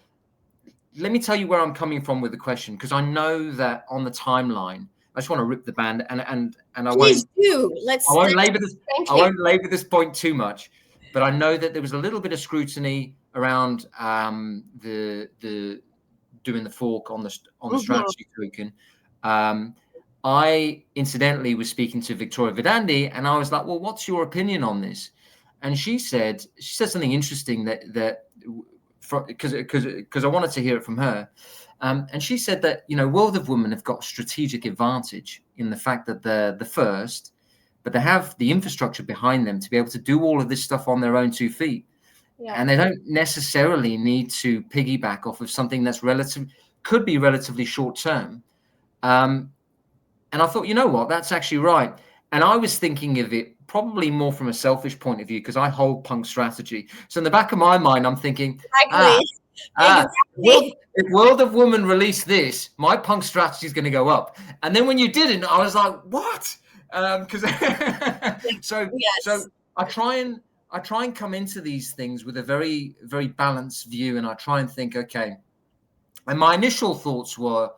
Let me tell you where I'm coming from with the question, because I know that on the timeline, I just want to rip the band, and I Please won't. Do. I won't labor this point too much, but I know that there was a little bit of scrutiny around the doing the fork on the strategy token. I incidentally was speaking to Victoria Vidandi, and I was like, "Well, what's your opinion on this?" And she said something interesting that because I wanted to hear it from her. And she said that, World of Women have got strategic advantage in the fact that they're the first, but they have the infrastructure behind them to be able to do all of this stuff on their own 2 feet. Yeah. and they don't necessarily need to piggyback off of something that's could be relatively short term. And I thought, you know what, that's actually right. And I was thinking of it probably more from a selfish point of view, because I hold punk strategy. So in the back of my mind, I'm thinking, Exactly. Exactly. if World of Woman released this, my punk strategy is going to go up. And then when you didn't, I was like, what? Because so Yes. I try and come into these things with a very, very balanced view, and I try and think, okay. And my initial thoughts were,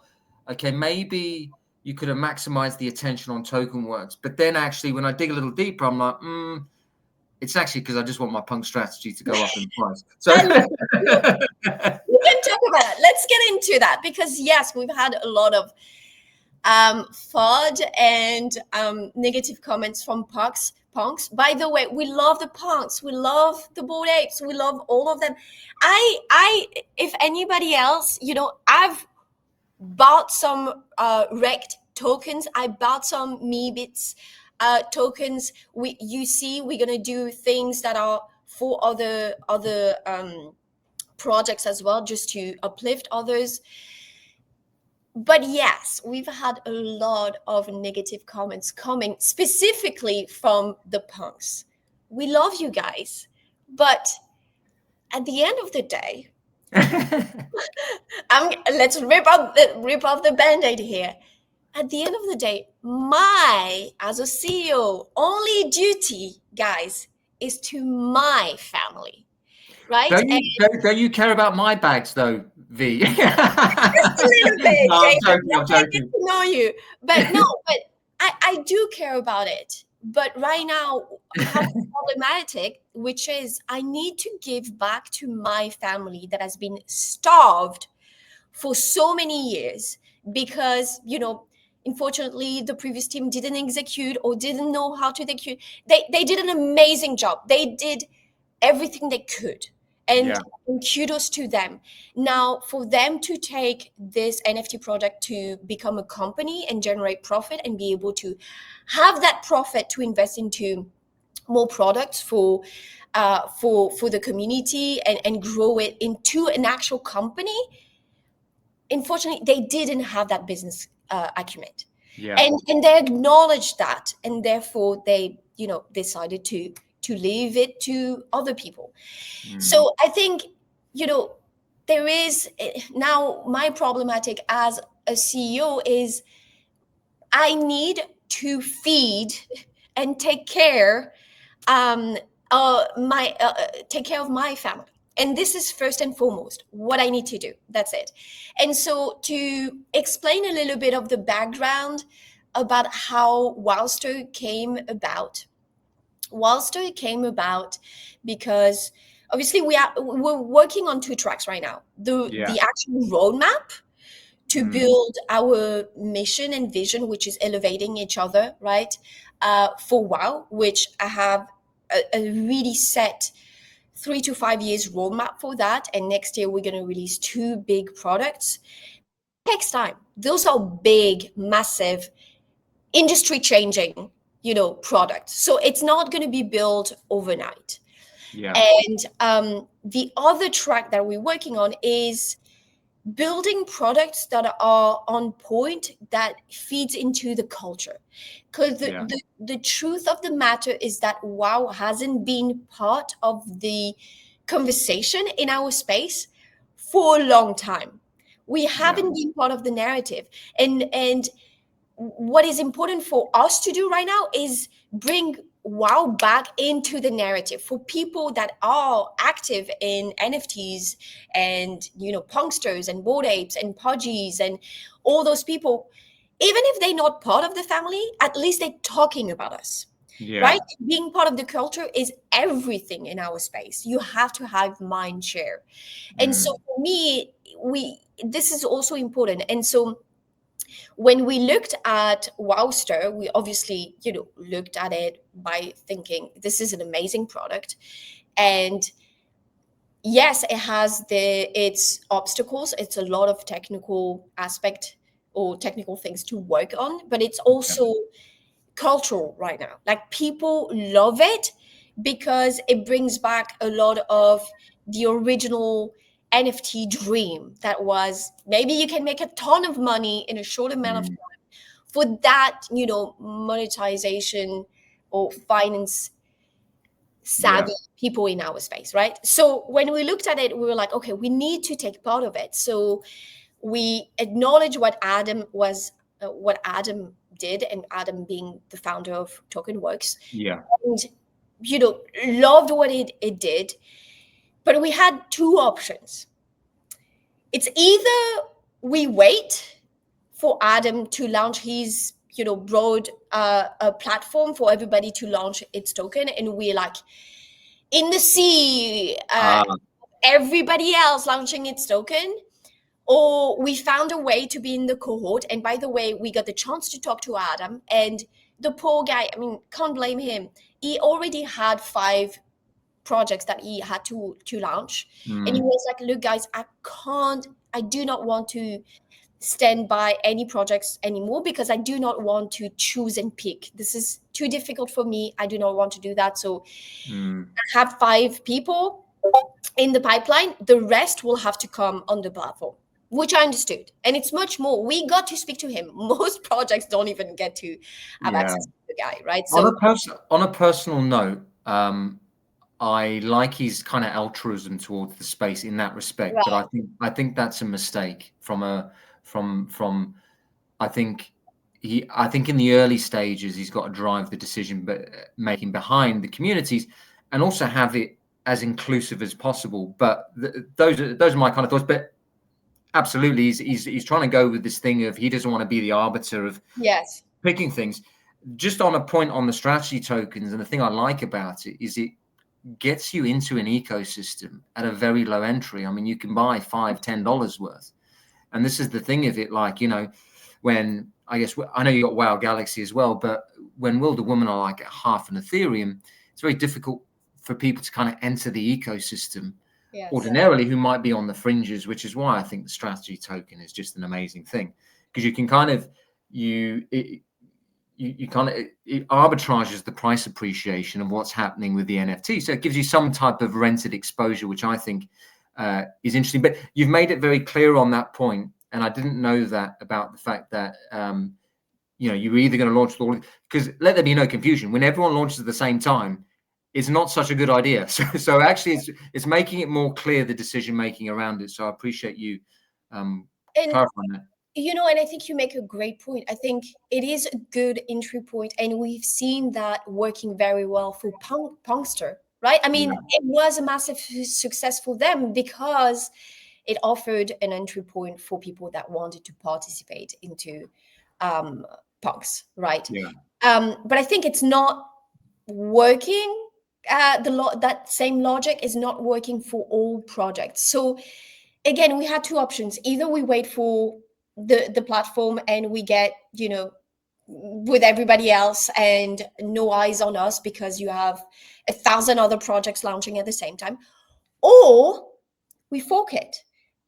okay, maybe you could have maximized the attention on token works. But then actually, when I dig a little deeper, I'm like, it's actually because I just want my punk strategy to go up in price. So And we can talk about that. Let's get into that, because yes, we've had a lot of FUD and negative comments from punks. By the way, we love the punks, we love the Bored Apes, we love all of them. I if anybody else, I've bought some wrecked tokens. I bought some Meebits tokens. We're gonna do things that are for other projects as well, just to uplift others. But yes, we've had a lot of negative comments coming specifically from the punks. We love you guys, but at the end of the day, let's rip off the band-aid here. At the end of the day, my, as a CEO, only duty, guys, is to my family, right? Don't you care about my bags though, V? Just a little bit, No, I'm David. joking. I'm I get joking. to know you, but no, but I do care about it. But right now, how problematic, which is I need to give back to my family that has been starved for so many years because, unfortunately, the previous team didn't execute or didn't know how to execute. They did an amazing job. They did everything they could. And kudos to them. Now, for them to take this NFT project to become a company and generate profit and be able to have that profit to invest into more products for the community and grow it into an actual company, unfortunately, they didn't have that business acumen. And they acknowledged that, and therefore they decided to leave it to other people. So I think there is now my problematic as a CEO is I need to feed and take care take care of my family. And this is first and foremost what I need to do. That's it. And so to explain a little bit of the background about how Wildster came about. Wildster came about because obviously we're working on 2 tracks right now. The actual roadmap to build our mission and vision, which is elevating each other, right? For WoW, which I have a really set 3 to 5 years roadmap for that. And next year we're going to release 2 big products. It takes time. Those are big, massive, industry changing, products. So it's not going to be built overnight. And the other track that we're working on is building products that are on point, that feeds into the culture. Because the truth of the matter is that WoW hasn't been part of the conversation in our space for a long time. We haven't been part of the narrative. And what is important for us to do right now is bring WoW back into the narrative for people that are active in NFTs and punksters and Bored Apes and Pudgies and all those people. Even if they're not part of the family, at least they're talking about us. Right? Being part of the culture is everything in our space. You have to have mind share. And so for me, this is also important. And so when we looked at Wowster, we obviously, looked at it by thinking this is an amazing product. And yes, it has its obstacles. It's a lot of technical aspect or technical things to work on, but it's also cultural right now. Like people love it because it brings back a lot of the original NFT dream that was maybe you can make a ton of money in a short amount of time for that, monetization or finance savvy people in our space, right? So when we looked at it, we were like, okay, we need to take part of it. So we acknowledge what Adam did, and Adam being the founder of TokenWorks, and loved what it did. But we had two options. It's either we wait for Adam to launch his broad a platform for everybody to launch its token, and we're like in the sea, everybody else launching its token, or we found a way to be in the cohort. And by the way, we got the chance to talk to Adam, and the poor guy, I mean, can't blame him. He already had 5 projects that he had to launch. And he was like, look guys, I do not want to stand by any projects anymore, because I do not want to choose and pick. This is too difficult for me. I do not want to do that. So I have 5 people in the pipeline. The rest will have to come on the platform, which I understood. And it's much more. We got to speak to him. Most projects don't even get to have access to the guy, right? So on a personal note, I like his kind of altruism towards the space in that respect, right. but I think that's a mistake I think in the early stages he's got to drive the decision making behind the communities and also have it as inclusive as possible. But those are my kind of thoughts. But absolutely, he's trying to go with this thing of he doesn't want to be the arbiter of picking things. Just on a point on the strategy tokens, and the thing I like about it is it gets you into an ecosystem at a very low entry. I mean, you can buy $5-10 worth. And this is the thing of it, like, when I know you got WoW Galaxy as well, but when Wilder Woman are like at half an Ethereum, it's very difficult for people to kind of enter the ecosystem ordinarily who might be on the fringes, which is why I think the strategy token is just an amazing thing, because you can kind of, it arbitrages the price appreciation of what's happening with the NFT. So it gives you some type of rented exposure, which I think is interesting. But you've made it very clear on that point, and I didn't know that about the fact that you're either going to launch all, because let there be no confusion, when everyone launches at the same time, it's not such a good idea. So actually, it's making it more clear, the decision making around it. So I appreciate you clarifying that. And I think you make a great point. I think it is a good entry point, and we've seen that working very well for Punkster, right? I mean, it was a massive success for them because it offered an entry point for people that wanted to participate into punks, right? But I think it's not working. That same logic is not working for all projects. So again, we had 2 options. Either we wait for the platform and we get with everybody else and no eyes on us because you have 1,000 other projects launching at the same time, or we fork it.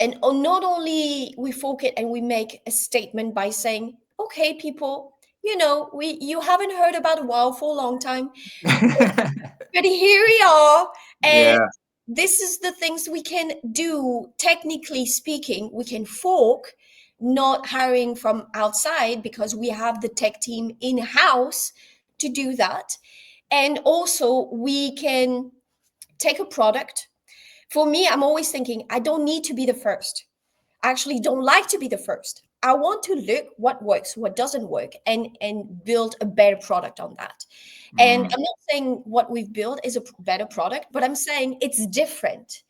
And not only we fork it and we make a statement by saying, okay, people, you haven't heard about WoW for a long time, but here we are, and this is the things we can do. Technically speaking, we can fork, not hiring from outside, because we have the tech team in-house to do that. And also we can take a product. For me, I'm always thinking, I don't need to be the first. I actually don't like to be the first. I want to look what works, what doesn't work, and build a better product on that. And I'm not saying what we've built is a better product, but I'm saying it's different.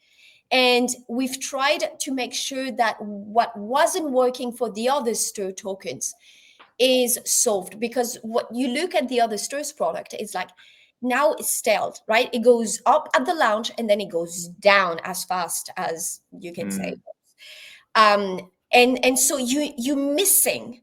And we've tried to make sure that what wasn't working for the other Stir tokens is solved, because what you look at the other Stir's product is like, now it's stalled, right? It goes up at the launch and then it goes down as fast as you can say. And so you're missing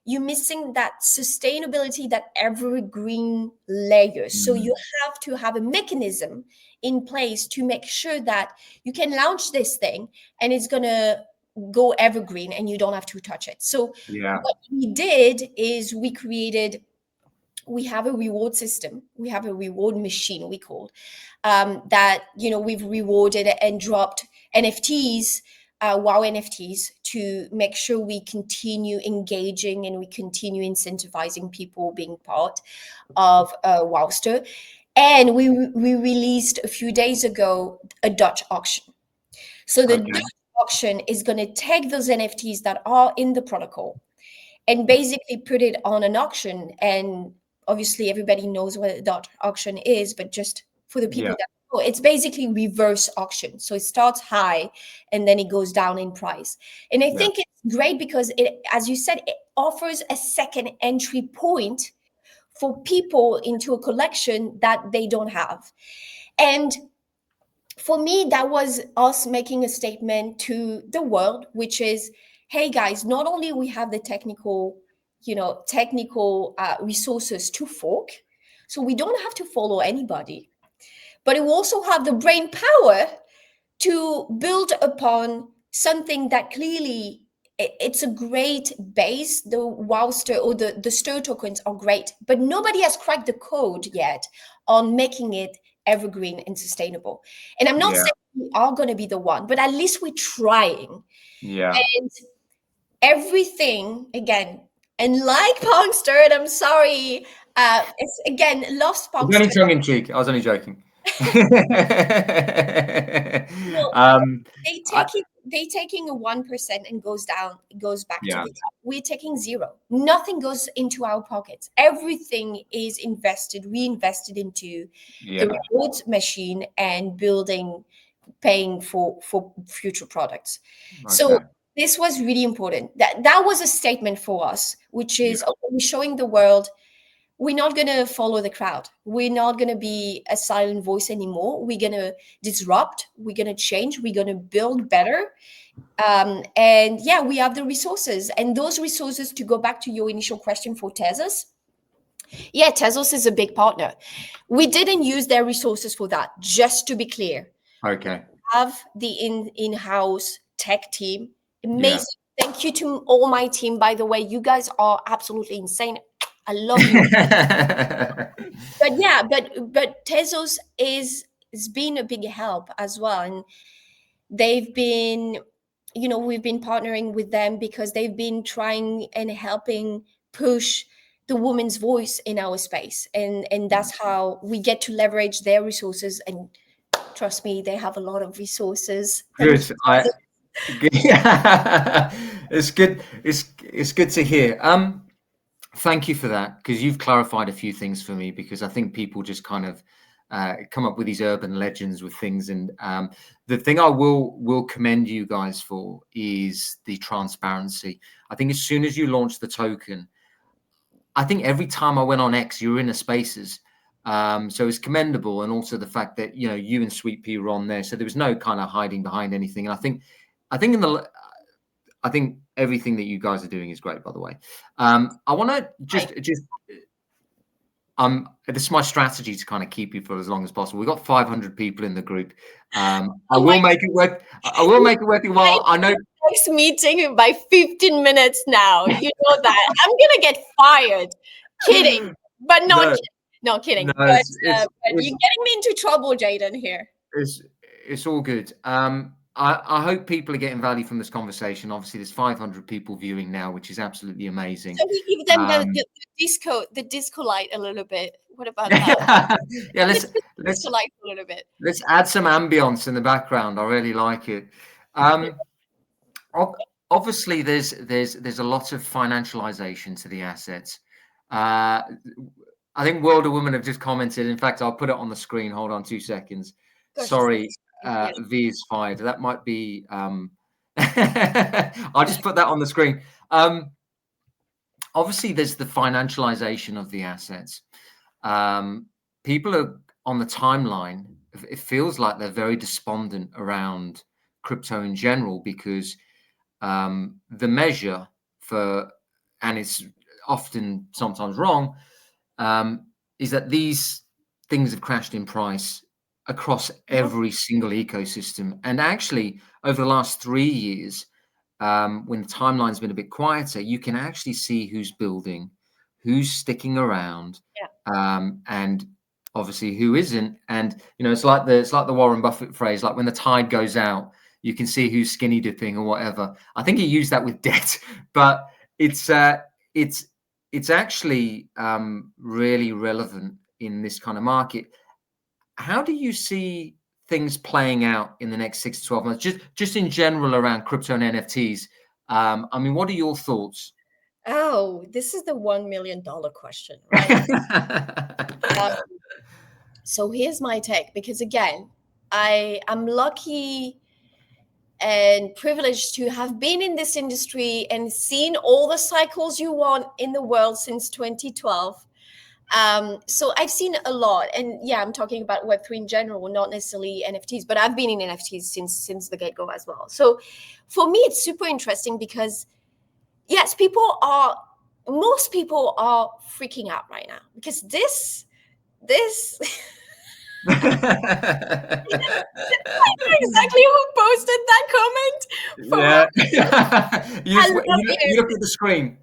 that sustainability, that evergreen layer. So you have to have a mechanism in place to make sure that you can launch this thing and it's going to go evergreen and you don't have to touch it. So what we did is we created we have a reward system. We have a reward machine, we call, that, we've rewarded and dropped NFTs, wow NFTs, to make sure we continue engaging and we continue incentivizing people being part of Wowster. And we released a few days ago a Dutch auction. So the Dutch auction is going to take those NFTs that are in the protocol and basically put it on an auction. And obviously everybody knows what a Dutch auction is, but just for the people that know, it's basically reverse auction. So it starts high and then it goes down in price. And I think it's great because it, as you said, it offers a second entry point for people into a collection that they don't have. And for me, that was us making a statement to the world, which is, hey guys, not only we have the technical resources to fork, so we don't have to follow anybody, but we also have the brain power to build upon something that clearly it's a great base. The Wowster or the Stir tokens are great, but nobody has cracked the code yet on making it evergreen and sustainable. And I'm not saying we are going to be the one, but at least we're trying. And everything, again, and like Pongster, and I'm sorry, it's again lost Pongster. Only tongue in cheek. I was only joking. They taking a 1% and goes down, goes back to the top. We're taking 0. Nothing goes into our pockets. Everything is reinvested into the reward machine and paying for future products. So this was really important. That was a statement for us, which is we're showing the world we're not going to follow the crowd. We're not going to be a silent voice anymore. We're going to disrupt. We're going to change. We're going to build better. And we have the resources. And those resources, to go back to your initial question for Tezos, Tezos is a big partner. We didn't use their resources for that, just to be clear. Okay. We have the in-house tech team. Amazing. Thank you to all my team, by the way. You guys are absolutely insane. I love you. but Tezos has been a big help as well. And they've been, we've been partnering with them because they've been trying and helping push the woman's voice in our space. And that's how we get to leverage their resources. And trust me, they have a lot of resources. Good. It's good. It's good to hear. Thank you for that, because you've clarified a few things for me, because I think people just kind of come up with these urban legends with things. And the thing I will commend you guys for is the transparency. I think as soon as you launch the token, I think every time I went on X, you were in the spaces. So it's commendable. And also the fact that, you and Sweet Pea were on there. So there was no kind of hiding behind anything. And I think everything that you guys are doing is great, by the way. I want to just this is my strategy to kind of keep you for as long as possible. We've got 500 people in the group. I will make it work. I will make it worth your while. I know. Next meeting by 15 minutes now. You know that. I'm gonna get fired. Kidding, but not. No, kidding. No, but you're getting me into trouble, Jaden. Here. It's all good. I hope people are getting value from this conversation. Obviously, there's 500 people viewing now, which is absolutely amazing. So we give them the disco light a little bit. What about that? let's disco light a little bit. Let's add some ambience in the background. I really like it. Obviously, there's a lot of financialization to the assets. I think World of Women have just commented. In fact, I'll put it on the screen. Hold on 2 seconds. Sorry. V is fired. That might be I'll just put that on the screen. Obviously there's the financialization of the assets. People are on the timeline. It feels like they're very despondent around crypto in general, because the measure for, and it's often sometimes wrong, is that these things have crashed in price across every single ecosystem. And actually, over the last 3 years, when the timeline's been a bit quieter, you can actually see who's building, who's sticking around, Yeah. and obviously who isn't. And it's like the Warren Buffett phrase, like when the tide goes out, you can see who's skinny dipping or whatever. I think he used that with debt, but it's actually really relevant in this kind of market. How do you see things playing out in the next 6 to 12 months, just in general around crypto and NFTs? I mean, what are your thoughts? Oh, this is the $1 million question, right? um, so here's my take, because again, I'm lucky and privileged to have been in this industry and seen all the cycles you want in the world since 2012. So I've seen a lot, and yeah, I'm talking about Web3 in general, not necessarily NFTs, but I've been in NFTs since the get-go as well. So for me, it's super interesting because yes, most people are freaking out right now because this I know exactly who posted that comment. Yeah. you look at the screen.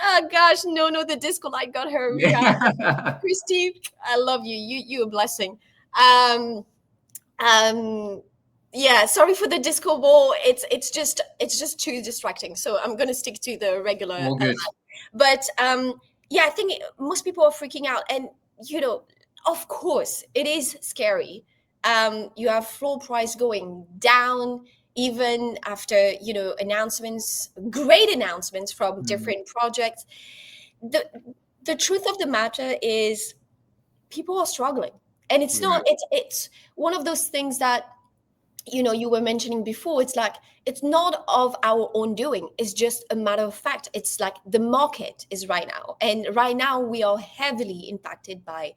Oh gosh, no, the disco light got her. Yeah. Christy, I love you. You a blessing. Um, yeah, sorry for the disco ball. It's just too distracting. So I'm gonna stick to the regular. All good. But yeah, I think most people are freaking out, and of course, it is scary. You have floor price going down even after announcements, great announcements from different projects. The truth of the matter is people are struggling, and it's not it's one of those things that you were mentioning before. It's like it's not of our own doing, it's just a matter of fact. It's like the market is right now, and right now we are heavily impacted by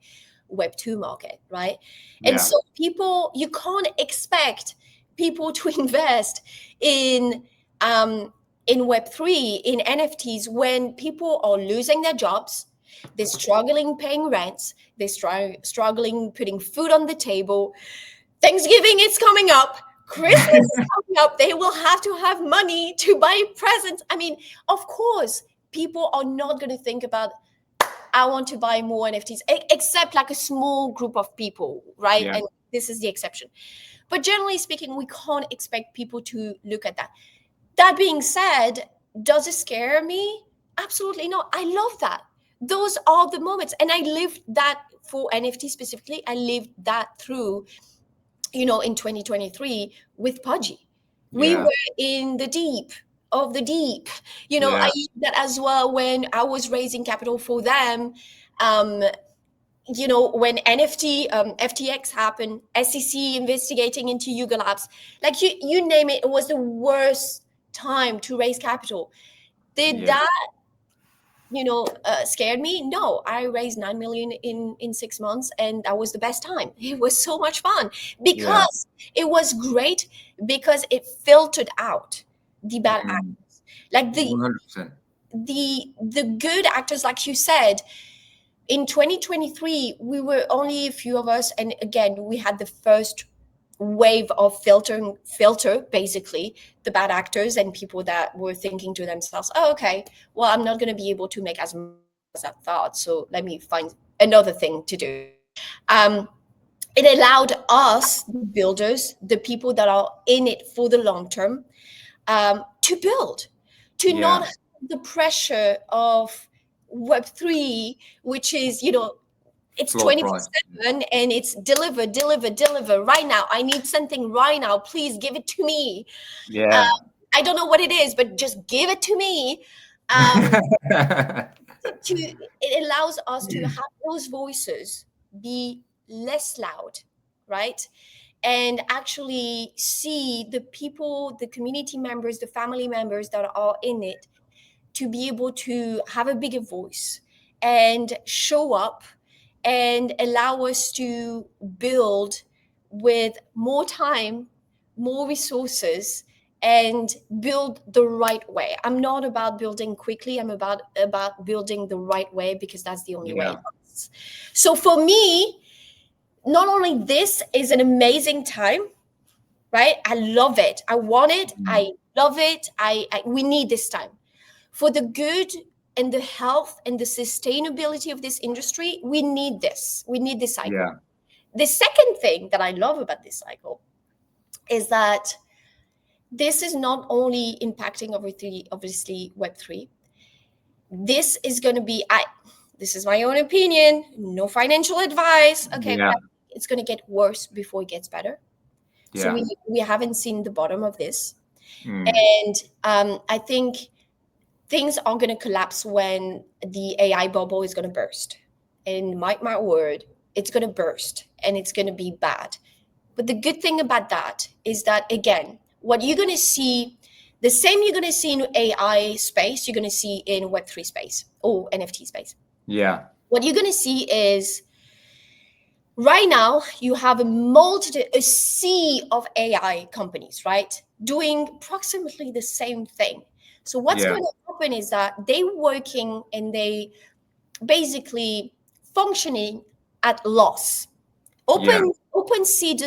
Web2 market, right? And so you can't expect people to invest in Web3, in NFTs, when people are losing their jobs, they're struggling paying rents, they're struggling putting food on the table. Thanksgiving is coming up. Christmas is coming up. They will have to have money to buy presents. I mean, of course, people are not going to think about, I want to buy more NFTs, except like a small group of people, right? Yeah. And this is the exception. But generally speaking, we can't expect people to look at that. That being said, does it scare me? Absolutely not. I love that. Those are the moments. And I lived that for NFT specifically. I lived that through in 2023 with Pudgy. We were in the deep of the deep. I used that as well when I was raising capital for them. When FTX happened, SEC investigating into Yuga Labs, like you name it, it was the worst time to raise capital. Did that scared me? No, I raised 9 million in 6 months, and that was the best time. It was so much fun because it was great, because it filtered out the bad actors, like 100%. the good actors, like you said. In 2023, we were only a few of us, and again, we had the first wave of filter basically the bad actors and people that were thinking to themselves, oh, okay, well, I'm not going to be able to make as much as I thought, so let me find another thing to do. It allowed us, the builders, the people that are in it for the long term, to build, to not have the pressure of Web3, which is it's 24/7 and it's deliver right now. I need something right now. Please give it to me. I don't know what it is, but just give it to me. It allows us to have those voices be less loud, right? And actually see the people, the community members, the family members that are in it, to be able to have a bigger voice and show up and allow us to build with more time, more resources, and build the right way. I'm not about building quickly. I'm about building the right way, because that's the only way. So for me, not only this is an amazing time, right? I love it. I want it. I love it. We need this time. For the good and the health and the sustainability of this industry, we need this. We need this cycle. Yeah. The second thing that I love about this cycle is that this is not only impacting obviously Web3. This is going to be, this is my own opinion, no financial advice. Okay, Yeah. it's going to get worse before it gets better. So Yeah. we haven't seen the bottom of this. Mm. And I think things are going to collapse when the AI bubble is going to burst. And mark my word, it's going to burst and it's going to be bad. But the good thing about that is that, again, what you're going to see, the same you're going to see in AI space, you're going to see in Web3 space or NFT space. Yeah. What you're going to see is right now you have a sea of AI companies, right, doing approximately the same thing. So what's going to happen is that they're working and they basically functioning at loss. OpenSea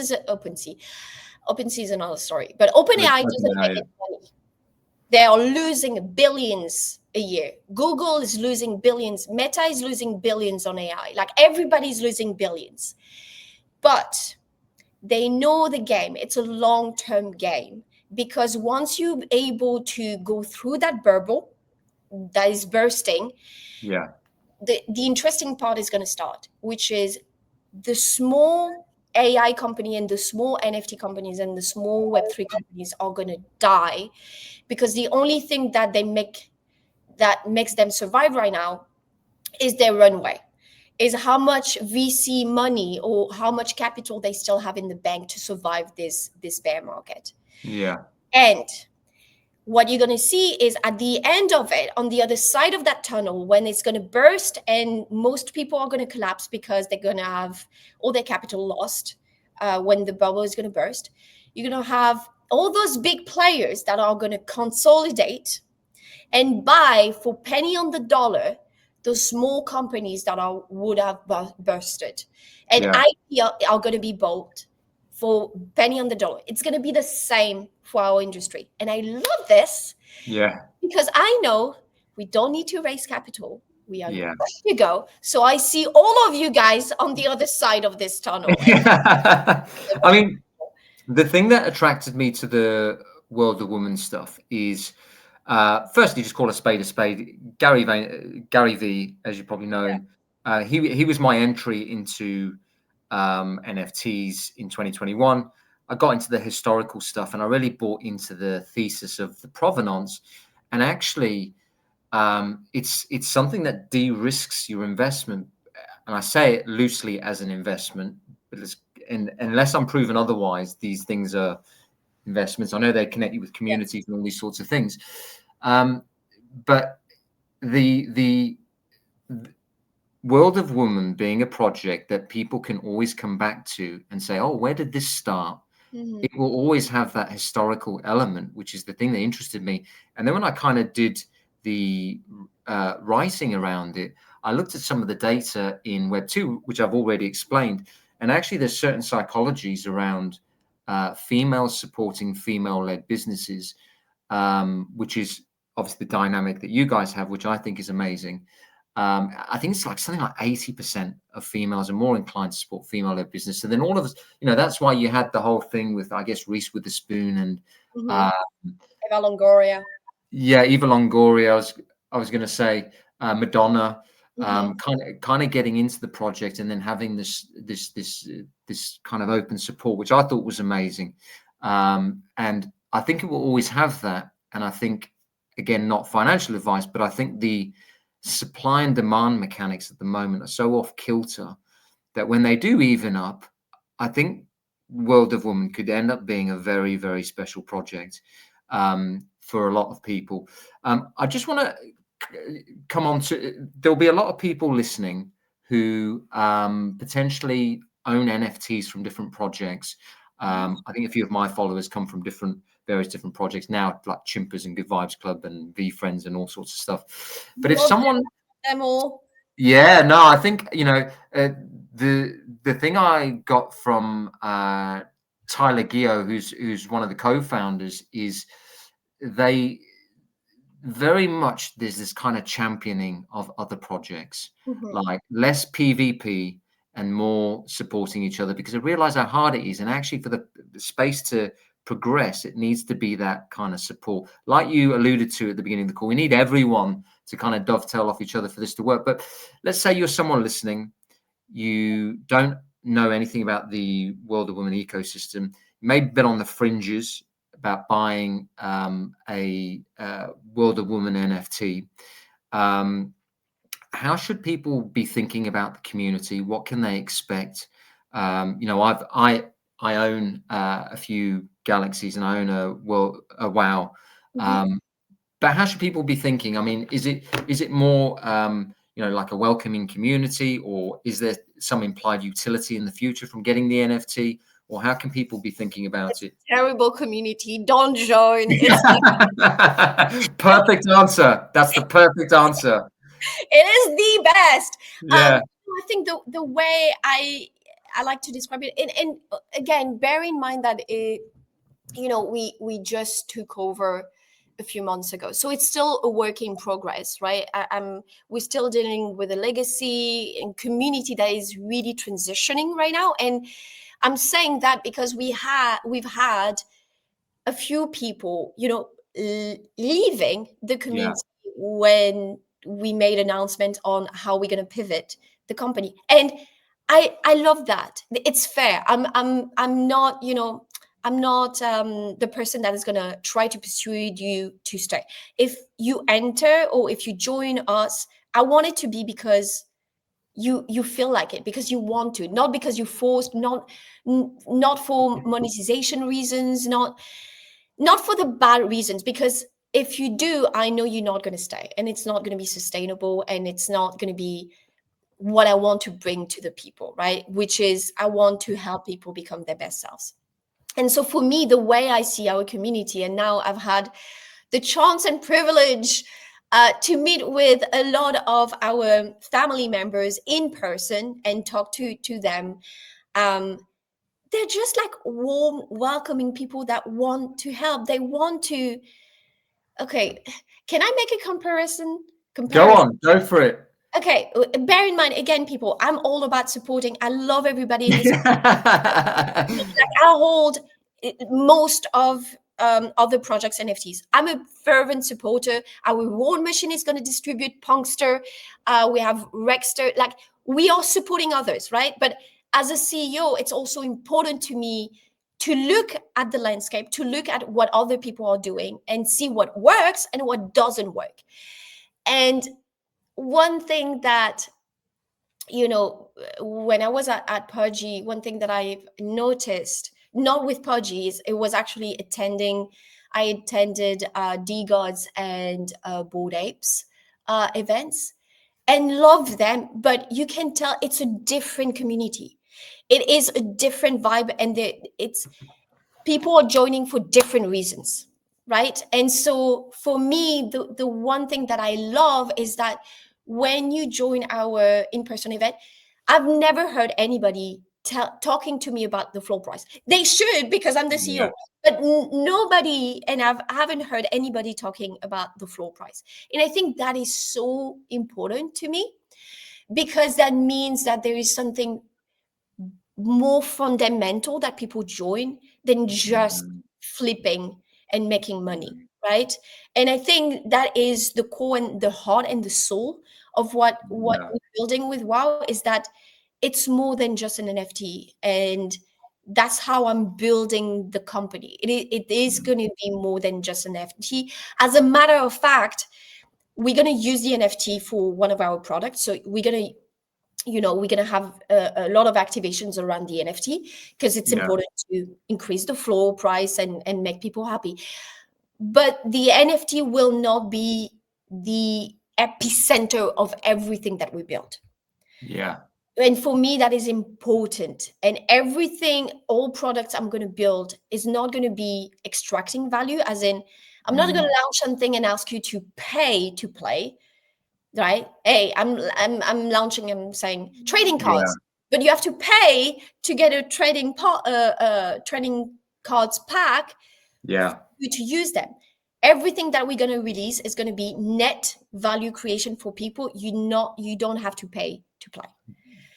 is another story, but OpenAI doesn't make any money. They are losing billions a year. Google is losing billions. Meta is losing billions on AI. Like everybody's losing billions. But they know the game. It's a long-term game, because once you're able to go through that bubble that is bursting, the interesting part is going to start, which is the small AI company and the small NFT companies and the small Web3 companies are going to die, because the only thing that makes them survive right now is their runway, is how much VC money or how much capital they still have in the bank to survive this bear market. Yeah. And what you're going to see is at the end of it, on the other side of that tunnel, when it's going to burst and most people are going to collapse because they're going to have all their capital lost when the bubble is going to burst, you're going to have all those big players that are going to consolidate and buy for penny on the dollar those small companies that would have bursted. And IP are going to be bought for penny on the dollar. It's going to be the same for our industry. And I love this. Yeah. Because I know we don't need to raise capital. We are ready to go. So I see all of you guys on the other side of this tunnel. I mean, the thing that attracted me to the World of Women stuff is, firstly, just call a spade a spade. Gary V, as you probably know, he was my entry into NFTs in 2021. I got into the historical stuff and I really bought into the thesis of the provenance. And actually, it's something that de-risks your investment. And I say it loosely as an investment, but unless I'm proven otherwise, these things are investments. I know they connect you with communities and all these sorts of things. But the World of Women being a project that people can always come back to and say, oh, where did this start? Mm-hmm. It will always have that historical element, which is the thing that interested me. And then when I kind of did the writing around it, I looked at some of the data in Web2, which I've already explained. And actually, there's certain psychologies around females supporting female-led businesses, which is obviously the dynamic that you guys have, which I think is amazing. I think it's like something like 80% of females are more inclined to support female-led business. And then all of us, that's why you had the whole thing with, I guess, Reese Witherspoon and Eva Longoria. Yeah, Eva Longoria. I was going to say Madonna. Kind of getting into the project and then having this kind of open support, which I thought was amazing. And I think it will always have that. And I think, again, not financial advice, but I think the supply and demand mechanics at the moment are so off kilter that when they do even up, I think World of Women could end up being a very, very special project for a lot of people. I just want to come on to, there'll be a lot of people listening who potentially own NFTs from different projects. I think a few of my followers come from various different projects now, like Chimpers and Good Vibes Club and V Friends and all sorts of stuff. But if someone, them all. Yeah, no, I think the thing I got from Tyler Geo, who's one of the co-founders, is very much there's this kind of championing of other projects, Mhm. like less PvP and more supporting each other, because I realize how hard it is. And actually, for the space to progress, it needs to be that kind of support. Like you alluded to at the beginning of the call, we need everyone to kind of dovetail off each other for this to work. But let's say you're someone listening, you don't know anything about the World of Women ecosystem, maybe been on the fringes about buying a World of Women NFT. How should people be thinking about the community? What can they expect? I own a few galaxies and I own a WoW. But how should people be thinking? I mean, is it more like a welcoming community, or is there some implied utility in the future from getting the NFT? Or how can people be thinking about it? Terrible community. Don't join. Perfect answer. That's the perfect answer. It is the best. Yeah. I think the way I like to describe it, and again, bear in mind that we just took over a few months ago, so it's still a work in progress, right? We're still dealing with a legacy and community that is really transitioning right now, and I'm saying that because we've had a few people, leaving the community when we made announcement on how we're going to pivot the company, and I love that. It's fair. I'm not the person that is going to try to persuade you to stay. If you enter or if you join us, I want it to be because you feel like it, because you want to, not because you're forced, not for monetization reasons, not for the bad reasons, because if you do, I know you're not going to stay, and it's not going to be sustainable, and it's not going to be what I want to bring to the people, right? Which is, I want to help people become their best selves. And so for me, the way I see our community, and now I've had the chance and privilege to meet with a lot of our family members in person and talk to them. They're just like warm, welcoming people that want to help. They want to. Okay, can I make a comparison? Go on, go for it. Okay, bear in mind again, people, I'm all about supporting. I love everybody in this. Like, I hold most of other projects NFTs. I'm a fervent supporter. Our reward machine is going to distribute Punkster. We have Rexter. Like, we are supporting others, right? But as a CEO, it's also important to me to look at the landscape, to look at what other people are doing and see what works and what doesn't work. And one thing that, when I was at Pudgy, one thing that I've noticed, not with Pudgy, is it was actually I attended DeGods and Bored Apes events and loved them, but you can tell it's a different community. It is a different vibe, and it's people are joining for different reasons, right? And so for me, the one thing that I love is that when you join our in-person event, I've never heard anybody talking to me about the floor price. They should, because I'm the CEO, but nobody, and I haven't heard anybody talking about the floor price. And I think that is so important to me, because that means that there is something more fundamental that people join than just flipping and making money, right? And I think that is the core and the heart and the soul of what we're building with WoW, is that it's more than just an NFT. And that's how I'm building the company. It is going to be more than just an NFT. As a matter of fact, we're going to use the NFT for one of our products. So we're going to have a lot of activations around the NFT, because it's important to increase the floor price and make people happy. But the NFT will not be the epicenter of everything that we build. Yeah. And for me, that is important. And all products I'm going to build is not going to be extracting value, as in, I'm not going to launch something and ask you to pay to play. Right? Hey, I'm launching. I'm saying trading cards, but you have to pay to get a trading cards pack. Yeah. To use them. everything that we're going to release is going to be net value creation for people. You don't have to pay to play.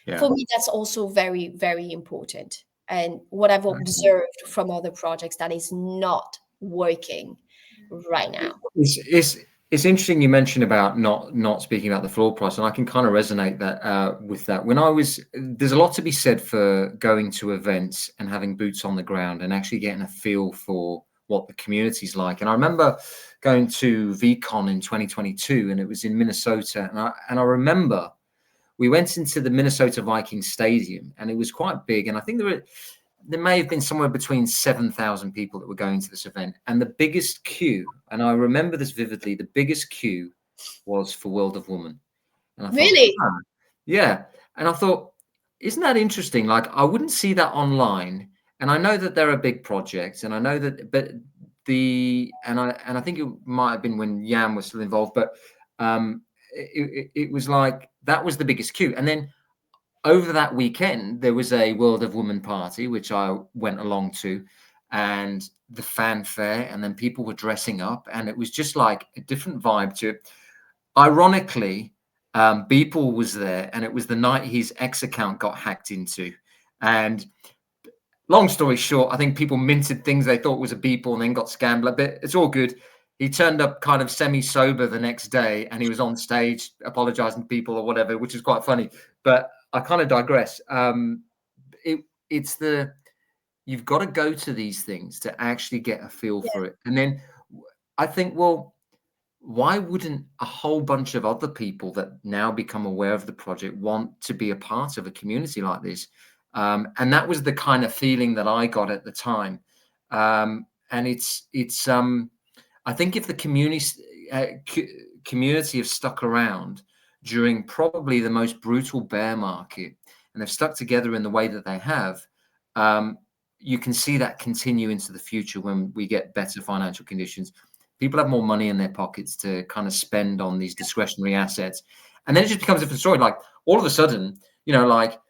Yeah. For me, that's also very, very important. And what I've observed from other projects that is not working right now. It's interesting you mentioned about not speaking about the floor price, and I can kind of resonate that with that. There's a lot to be said for going to events and having boots on the ground and actually getting a feel for what the community's like. And I remember going to VCon in 2022, and it was in Minnesota, and I remember we went into the Minnesota Vikings stadium, and it was quite big, and I think there may have been somewhere between 7,000 people that were going to this event. And the biggest queue, and I remember this vividly, the biggest queue was for World of Woman. And I Really? thought, yeah. And I thought, isn't that interesting? Like, I wouldn't see that online. And I know that there are big projects, and I know that, I think it might have been when Jan was still involved, but it was like, that was the biggest queue. And then over that weekend, there was a World of Women party, which I went along to, and the fanfare, and then people were dressing up, and it was just like a different vibe to it. Ironically, Beeple was there, and it was the night his X account got hacked into. And long story short, I think people minted things they thought was a Beeple and then got scammed. But it's all good. He turned up kind of semi-sober the next day, and he was on stage apologizing to people or whatever, which is quite funny. But I kind of digress. You've got to go to these things to actually get a feel for it. And then I think, well, why wouldn't a whole bunch of other people that now become aware of the project want to be a part of a community like this? And that was the kind of feeling that I got at the time. And I think if the community have stuck around during probably the most brutal bear market, and they've stuck together in the way that they have, you can see that continue into the future when we get better financial conditions. People have more money in their pockets to kind of spend on these discretionary assets. And then it just becomes a different story. Like, all of a sudden, like,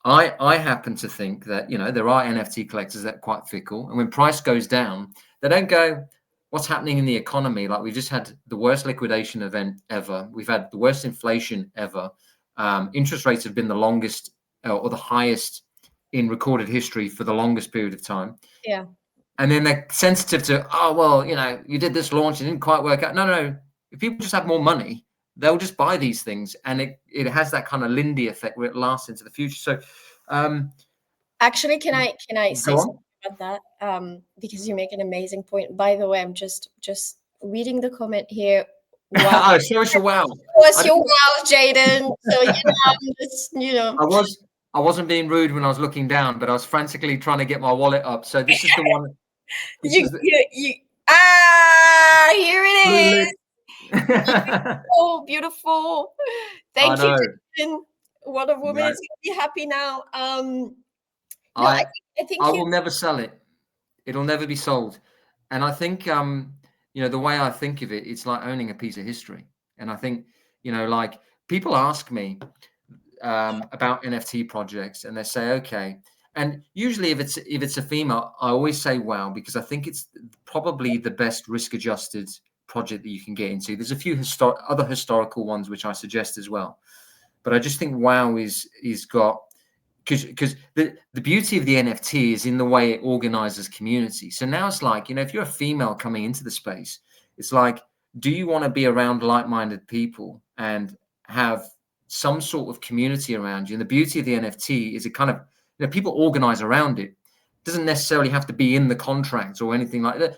I happen to think that, there are NFT collectors that are quite fickle. And when price goes down, they don't go, what's happening in the economy? Like, we've just had the worst liquidation event ever. We've had the worst inflation ever. Interest rates have been the longest or the highest in recorded history for the longest period of time. Yeah. And then they're sensitive to, oh, well, you did this launch, it didn't quite work out. No. If people just have more money, they'll just buy these things. And it has that kind of Lindy effect where it lasts into the future. So actually, can I say something about that? Because you make an amazing point. By the way, I'm just reading the comment here. Wow. Wow. Of course, you're wow, Jaden. So I wasn't being rude when I was looking down, but I was frantically trying to get my wallet up. So this is the one. Here it is. Oh, beautiful. Thank you, Jaden. What a woman is going to be happy now. I think I will never sell it. It'll never be sold. And I think, the way I think of it, it's like owning a piece of history. And I think, like, people ask me about NFT projects, and they say, okay. And usually if it's a female, I always say, wow, because I think it's probably the best risk-adjusted project that you can get into. There's a few other historical ones which I suggest as well. But I just think WoW is got, because the beauty of the NFT is in the way it organizes community. So now it's like, if you're a female coming into the space, it's like, do you want to be around like-minded people and have some sort of community around you? And the beauty of the NFT is it kind of, people organize around it. It doesn't necessarily have to be in the contract or anything like that.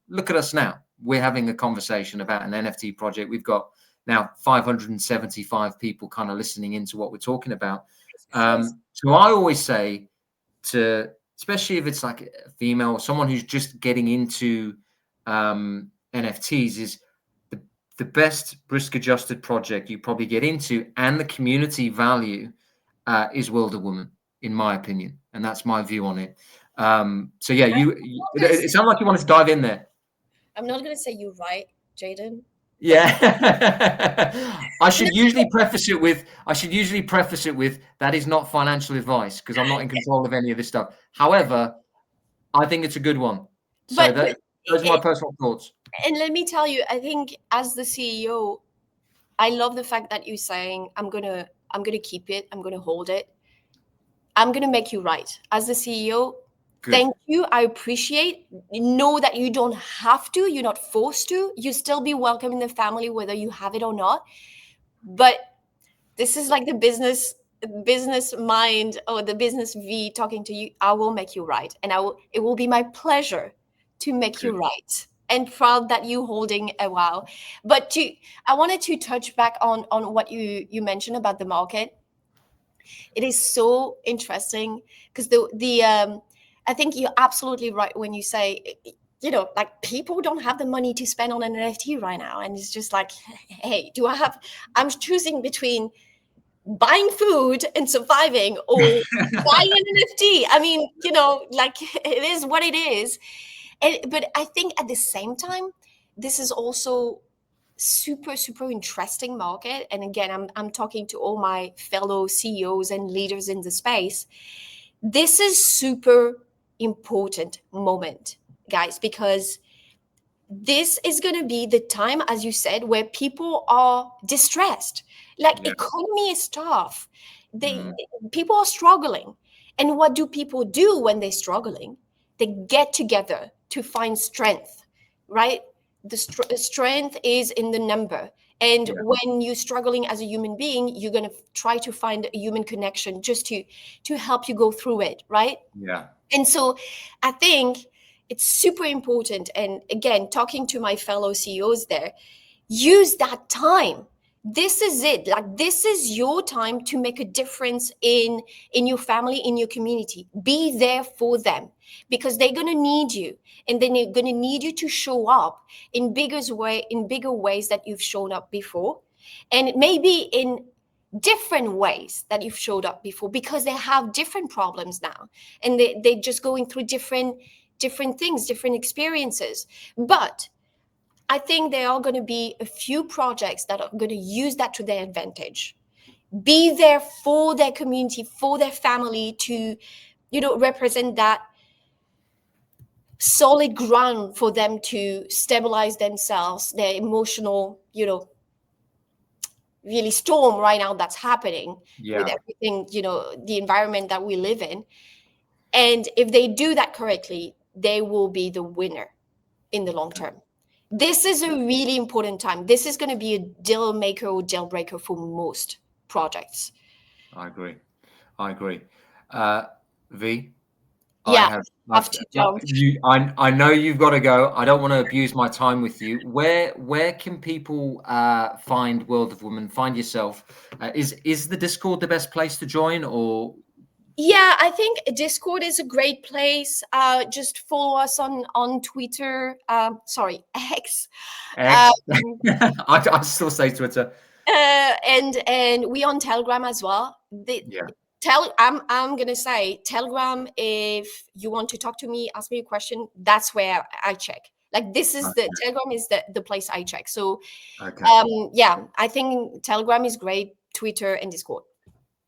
Look at us now. We're having a conversation about an NFT project. We've got now 575 people kind of listening into what we're talking about. So I always say especially if it's like a female, someone who's just getting into NFTs, is the best risk-adjusted project you probably get into, and the community value is World of Woman, in my opinion, and that's my view on it. So yeah, it sounds like you wanted to dive in there. I'm not going to say you're right, Jaden. Yeah. I should usually preface it with that is not financial advice, because I'm not in control of any of this stuff. However, I think it's a good one. But those are my personal thoughts. And let me tell you, I think as the CEO, I love the fact that you're saying, I'm gonna keep it, I'm gonna hold it, I'm gonna make you right. As the CEO, Good. thank you. I appreciate. Know that you don't have to, you're not forced to. You still be welcome in the family, whether you have it or not. But this is like the business mind or the business V talking to you. I will make you right. And it will be my pleasure to make you right. And proud that you holding a wow. But I wanted to touch back on what you mentioned about the market. It is so interesting because I think you're absolutely right when you say, like, people don't have the money to spend on an NFT right now, and it's just like, hey, I'm choosing between buying food and surviving or buying an NFT. I mean, like, it is what it is. But I think at the same time, this is also super, super interesting market. And again, I'm talking to all my fellow CEOs and leaders in the space. This is super important moment, guys, because this is going to be the time, as you said, where people are distressed. Like, economy is tough. People are struggling. And what do people do when they're struggling? They get together to find strength, right? The strength is in the number. And when you're struggling as a human being, you're going to try to find a human connection just to help you go through it, right? Yeah. And so I think it's super important. And again, talking to my fellow CEOs there, use that time. This is it. Like, this is your time to make a difference in your family, in your community. Be there for them, because they're going to need you, and then they're going to need you to show up in bigger ways that you've shown up before, and maybe in different ways that you've showed up before, because they have different problems now, and they're just going through different things, different experiences. But I think there are going to be a few projects that are going to use that to their advantage. Be there for their community, for their family, to, represent that solid ground for them to stabilize themselves, their emotional, really storm right now that's happening with everything, the environment that we live in. And if they do that correctly, they will be the winner in the long term. This is a really important time. This is going to be a deal maker or deal breaker for most projects. I agree. V? Yeah, I know you've got to go. I don't want to abuse my time with you. Where can people find World of Women, find yourself? Is the Discord the best place to join, or? Yeah, I think Discord is a great place. Just follow us on Twitter. Sorry, X. I still say Twitter. And we on Telegram as well. I'm gonna say Telegram. If you want to talk to me, ask me a question, that's where I check. Like, this is the Telegram is the place I check. So, yeah, I think Telegram is great. Twitter and Discord.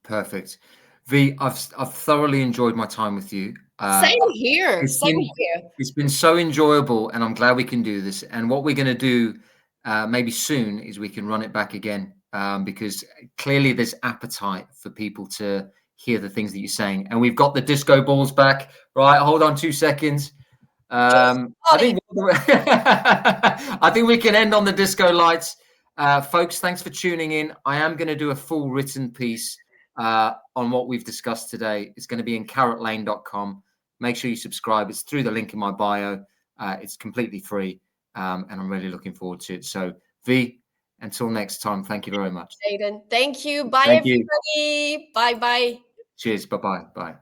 Perfect. V, I've thoroughly enjoyed my time with you. Same here. It's been so enjoyable, and I'm glad we can do this. And what we're going to do maybe soon is we can run it back again, because clearly there's appetite for people to hear the things that you're saying. And we've got the disco balls back. Right, hold on 2 seconds. I think we can end on the disco lights. Folks, thanks for tuning in. I am going to do a full written piece on what we've discussed today. It's going to be in carrotlane.com. Make sure you subscribe. It's through the link in my bio. It's completely free, and I'm really looking forward to it. So, V, until next time, thank you very much. Aidan, thank you. Bye, everybody. Bye-bye. Cheers. Bye-bye. Bye.